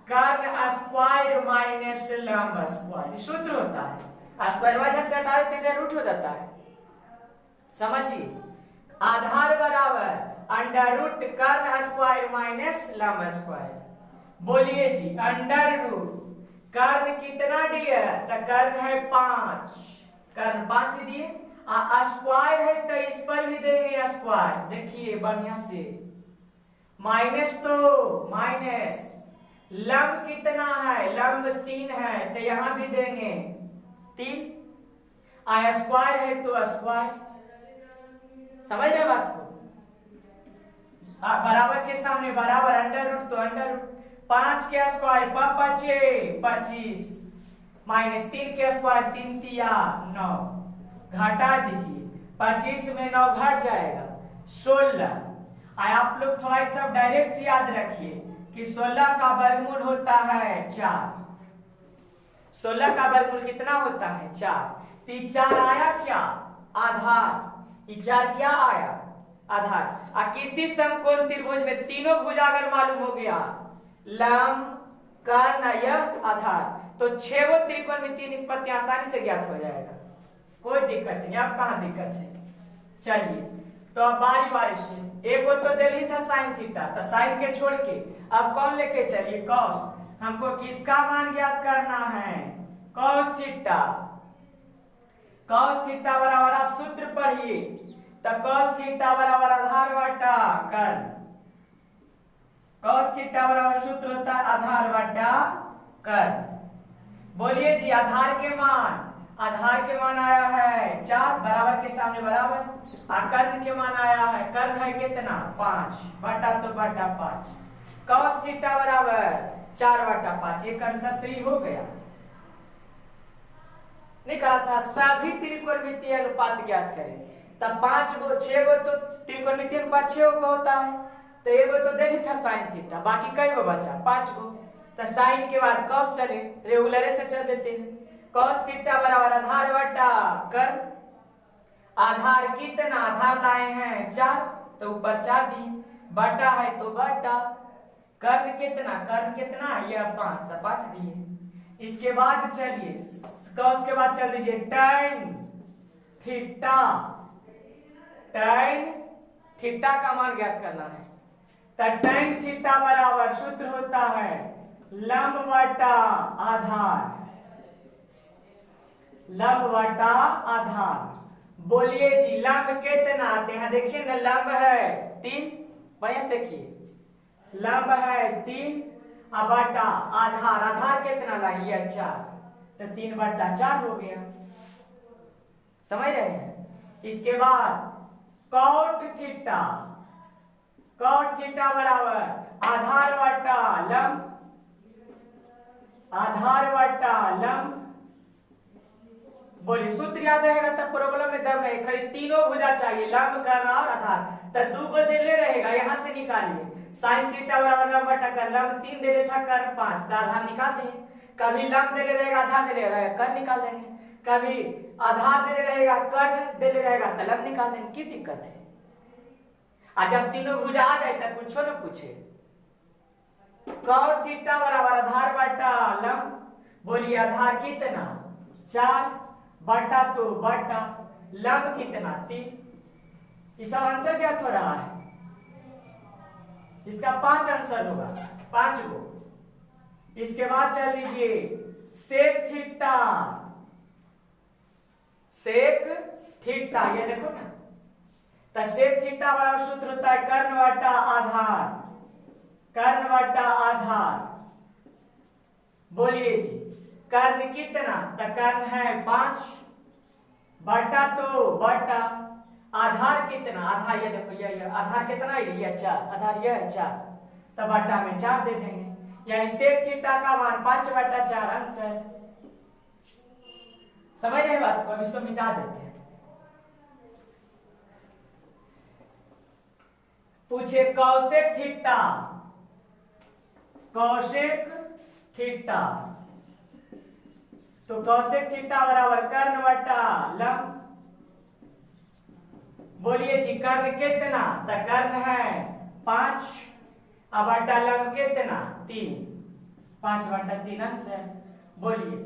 S1: कर्ण स्क्वायर माइनस लंब स्क्वायर, सूत्र होता है। स्क्वायर वजह से हटा देते रूट हो जाता है, समझिए। आधार बराबर अंडर रूट कर्ण स्क्वायर माइनस लंब स्क्वायर। बोलिए जी अंडर रूट कर्ण कितना दिया, तो कर्ण है 5, कर्ण 5 दिए, स्क्वायर है तो इस पर भी देंगे स्क्वायर, देखिए बढ़िया से, माइनस तो माइनस, लंब कितना है, लंब 3 है तो यहां भी देंगे 3, स्क्वायर है तो स्क्वायर, समझ रहे बात को। बराबर के सामने बराबर, अंडर रूट तो अंडर रूट, 5 के स्क्वायर 5 25, माइनस 3 के स्क्वायर 3 तिया 9, घटा दीजिए, 25 में 9 घट जाएगा 16। आप लोग थोड़ा सब डायरेक्ट याद रखिए कि 16 का वर्गमूल होता है 4, 16 का वर्गमूल कितना होता है 4, तो 4 आया क्या आधार, 4 क्या आया आधार। किसी समकोण त्रिभुज में तीनों भुजा अगर मालूम हो गया, लंब कर्ण यह आधार, तो 6 त्रिकोणमितीय निष्पत्ति आसानी से ज्ञात हो जाएगा, कोई दिक्कत नहीं। अब कहां दिक्कत है, चलिए तो अब बारी बारी से, एक तो दिल ही था साइन थीटा, तो साइन के छोड़ के अब कौन लेके चलिए कॉस, हमको किसका मान ज्ञात करना है, कॉस थीटा। कॉस थीटा बराबर आप सूत्र पढ़िए, तो कॉस थीटा बराबर आधार बटा कर्ण, कॉस थीटा बराबर सूत्र होता है आधार बटा कर्ण। बोलिए जी आधार के मान, आधार के मान आया है 4, बराबर के सामने बराबर, कर्ण के मान आया है, कर्ण है कितना 5, बटा तो बटा 5, कॉस थीटा बराबर 4 बटा 5, ये कंसेप्ट ही हो गया। निकाला था सभी त्रिकोणमितीय अनुपात ज्ञात करें, तब 5 गो 6 गो तो त्रिकोणमितीय अनुपात 6 गो होता है, तो एगो तो दे ही था साइन थीटा, बाकी कई गो बचा 5 गो, तो साइन के बाद कॉस चले, रेगुलर से चल देते हैं, कॉस थीटा बराबर आधार बटा कर्ण, आधार कितना, आधार लाए हैं 4 तो ऊपर 4 दिए, बटा है तो बटा, कर्ण कितना यह 5 तो 5 दिए। इसके बाद चलिए कॉस के बाद चल दीजिए tan थीटा, tan थीटा का मान ज्ञात करना है, तो tan थीटा बराबर सूत्र होता है लंब बटा आधार, लंब बटा आधार। बोलिए जी लंब कितना आते हैं, देखिए ना लंब है 3, बढ़िया से देखिए लंब है 3 बटा आधार, आधार कितना लाइए 4, तो 3 बटा 4 हो गया, समझ रहे हैं। इसके बाद कॉट थीटा, कॉट थीटा बराबर आधार बटा लंब, आधार बटा लंब। बोलिए सूत्र याद रहेगा तब प्रॉब्लम में दम नहीं, खाली तीनों भुजा चाहिए, लंब कर्ण और आधार, तो 2 को दे ले रहेगा, यहां से निकालिए साइन थीटा बराबर लंब बटा कर्ण, लंब 3 दे ले था कर्ण 5, तो आधार निकाल देंगे, कभी लंब दे ले रहेगा आधार दे ले रहेगा कर्ण निकाल देंगे, कभी आधार दे ले रहेगा कर्ण दे ले रहेगा तो लंब निकाल देंगे, की दिक्कत है। जब तीनों भुजा आ जाए तब कुछ न पूछे, कॉट थीटा बराबर आधार बटा लंब, बोलिए आधार कितना 4 बटा तो बटा लंब कितना 3, इसका आंसर क्या हो रहा है, इसका 5 आंसर होगा 5 गो। इसके बाद चल लीजिए सेक थीटा, सेक थीटा, ये देखो ना, तो सेक थीटा बराबर सूत्र होता है कर्ण बटा आधार, कर्ण बटा आधार। बोलिए जी कर्ण कितना, तो कर्ण है 5 बटा तो बटा आधार कितना, आधार ये देखो ये आधार कितना है, ये 4, आधार ये है 4, तो बटा में 4 दे देंगे, यानी सेक थीटा का मान 5 बटा 4 आंसर। समझ रहे बात को, अब इसको मिटा देते हैं। पूछे कौशिक थीटा, कौशिक थीटा, तो कौशिक थीटा बराबर कर्ण बटा लंब, बोलिए जी कर्ण कितना, तो कर्ण है 5 अब बटा लंब कितना 3, 5/3 अंश है। बोलिए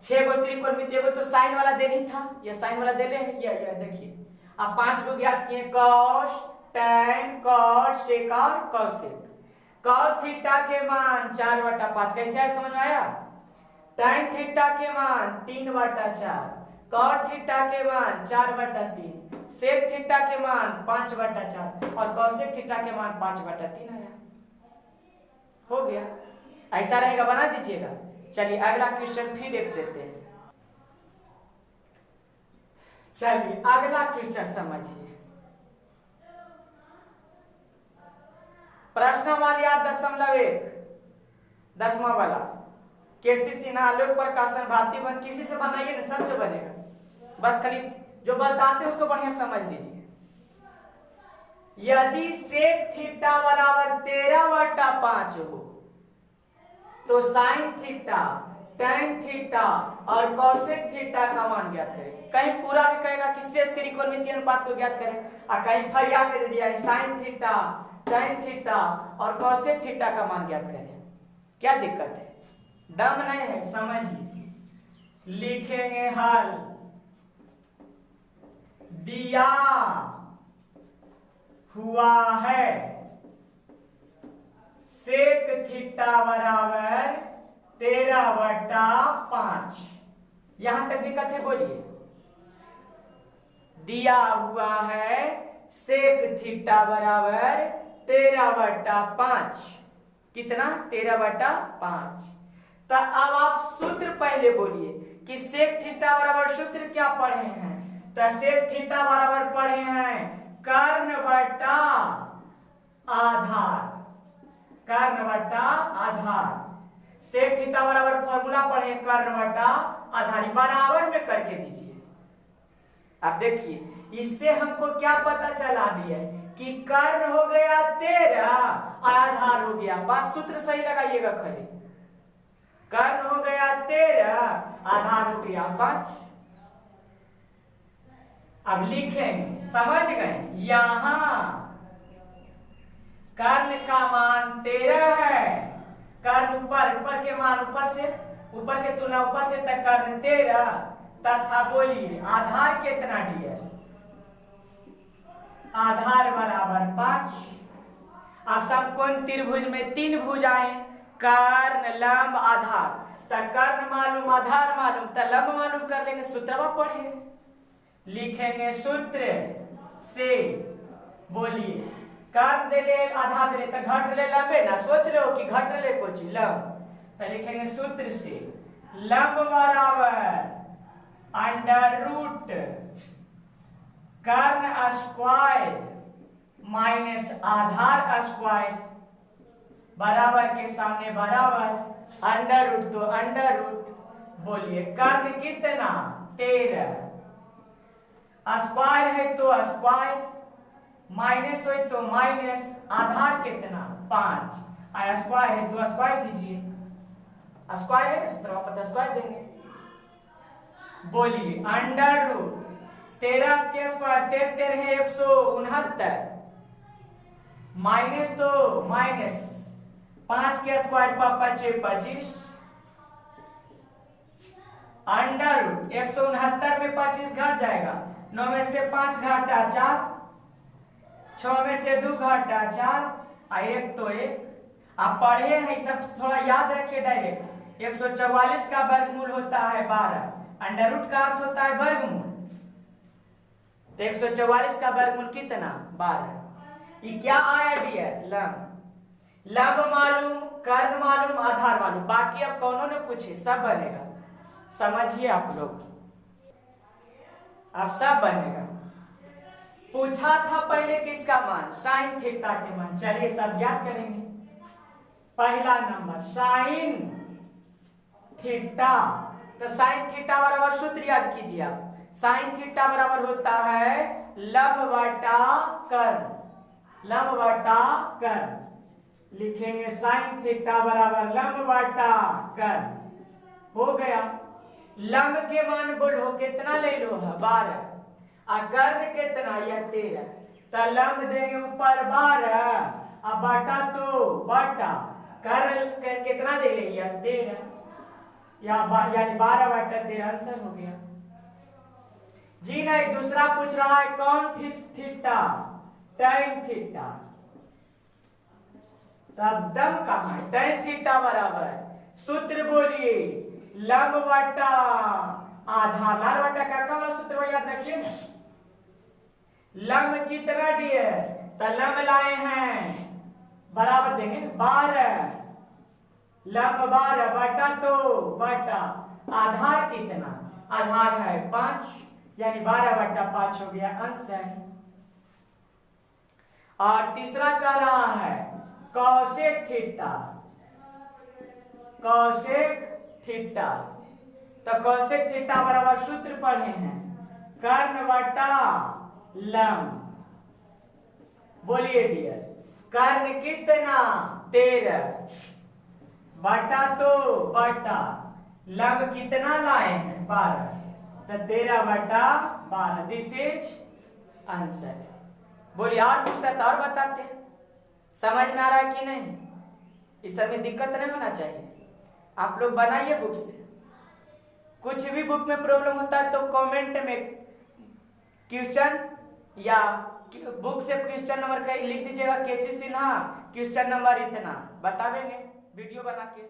S1: 6 गो त्रिकोणमिति, एगो तो साइन वाला दे ही था, ये साइन वाला दे ले है, ये देखिए। अब 5 को ज्ञात किए, कॉस tan cot sec और cosec। cos थीटा के मान 4/5, कैसे आया समझ में आया। tan थीटा के मान 3/4, cot थीटा के मान 4/3, sec थीटा के मान 5/4 और cosec थीटा के मान 5/3 आया। हो गया, ऐसा रहेगा, बना दीजिएगा। चलिए अगला क्वेश्चन फिर एक देते हैं। चलिए अगला क्वेश्चन समझिए। प्रश्नावली 8.1 10वां वाला, केसी सिन्हा, लोक प्रकाशन, भारती बन, किसी से बनाइए ना, सबसे बनेगा, बस खाली जो बताते हैं उसको बढ़िया समझ लीजिए। यदि सेक थीटा बराबर 13/5 हो तो साइन थीटा, tan थीटा और कॉसेक थीटा का मान ज्ञात करें। कहीं पूरा भी कहेगा कि शेष त्रिकोणमितीय अनुपात को ज्ञात करें, और कहीं फरिया के दे दिया है साइन थीटा, tan थीटा और कॉसेक थीटा का मान ज्ञात करें। क्या दिक्कत है, दम नहीं है, समझिए। लिखेंगे हल, दिया हुआ है सेक थीटा बराबर 13/5। यहां तक दिक्कत है, बोलिए। दिया हुआ है सेक थीटा बराबर 13/5, कितना 13/5। तो अब आप सूत्र पहले बोलिए कि सेक थीटा बराबर सूत्र क्या पढ़े हैं, तो सेक थीटा बराबर पढ़े हैं कर्ण बटा आधार, कर्ण बटा आधार। सेक थीटा बराबर फॉर्मूला पढ़े कर्ण बटा आधार, बराबर में करके दीजिए। अब देखिए इससे हमको क्या पता चला दिया कि कर्ण हो गया 13 और आधार हो गया, बात सूत्र सही लगाइएगा खाली, कर्ण हो गया 13 आधार हो गया 5। अब लिखेंगे, समझ गए, यहां कर्ण का मान 13 है, कर्ण ऊपर के मान ऊपर के तुलना ऊपर से तक कर्ण 13 तथा बोलिए आधार कितना दिया, आधार बराबर 5। अब समकोण त्रिभुज में 3 भुजाएं, कर्ण लंब आधार, तो कर्ण मालूम आधार मालूम, तो लंब मालूम कर लेंगे, सूत्र पढ़े। लिखेंगे सूत्र से, बोलिए कर्ण दे ले आधार दे ले, तो घट ले लंबे ना, सोच रहे हो कि घट ले कुछ लंब, तो लिखेंगे सूत्र से लंब बराबर √ कर्ण स्क्वायर माइनस आधार स्क्वायर, बराबर के सामने बराबर, √ तो √ बोलिए कर्ण कितना 13, स्क्वायर है तो स्क्वायर, माइनस हो तो माइनस, आधार कितना 5, स्क्वायर है तो स्क्वायर दीजिए, स्क्वायर है सूत्र पता, स्क्वायर देंगे। बोलिए √ 13 के स्क्वायर 13 है 169, माइनस तो माइनस 5 के स्क्वायर 25, √ 169 में 25 घट जाएगा, 9 में से 5 घटा 4, 6 में से 2 घटा 4, 1 तो 1। आप पढ़े हैं सब, थोड़ा याद रखिए डायरेक्ट। 144 का वर्गमूल होता है 12, √ का अर्थ होता है वर्गमूल, तो 144 का वर्गमूल कितना 12। ये क्या आया डियर, लंब। लंब मालूम, कर्ण मालूम, आधार मालूम, बाकी अब कौनों ने पूछे, सब बनेगा, समझिए आप लोग, अब सब बनेगा। पूछा था पहले किसका मान, साइन थीटा के मान, चलिए तब ज्ञात करेंगे। पहला नंबर साइन थीटा, तो साइन थीटा बराबर सूत्र याद कीजिए आप, साइन थीटा बराबर होता है लंब बटा कर्ण, लंब बटा कर्ण। लिखेंगे साइन थीटा बराबर लंब बटा कर्ण, हो गया। लंब के मान बोलो कितना ले लो है 12, कर्ण कितना, यह 13। तो लंब देंगे ऊपर 12 अब बटा तो बटा कर्ण कितना दे रही है, 13 यानी 12/13 आंसर हो गया जी। नहीं, दूसरा पूछ रहा है कौन थीटा, tan थीटा। तब दम कहां है, tan थीटा बराबर सूत्र बोलिए, लंब बटा आधार। लाल बटा का कौन सूत्र याद रखिए ना। लंब कितना दिए, तो लंब लाए हैं बराबर देंगे 12, लंब 12 बटा तो बटा आधार कितना, आधार है 5 यानी 12/5 हो गया आंसर। और तीसरा कह रहा है कौशिक थीटा, कौशिक थीटा। तो कौशिक थीटा बराबर सूत्र पढ़े हैं कर्ण बटा लंब। बोलिए डियर, कर्ण कितना 13 बटा तो बटा लंब कितना लाए हैं 12, तो 13/12 दिस इज आंसर। बोलिए और पूछता है तो और बताते हैं, समझ में आ रहा है कि नहीं, इस सब में दिक्कत नहीं होना चाहिए। आप लोग बनाइए बुक से, कुछ भी बुक में प्रॉब्लम होता है तो कमेंट में क्वेश्चन या बुक से क्वेश्चन नंबर लिख दीजिएगा, केसी सिन्हा क्वेश्चन नंबर इतना बता देंगे वीडियो बना के।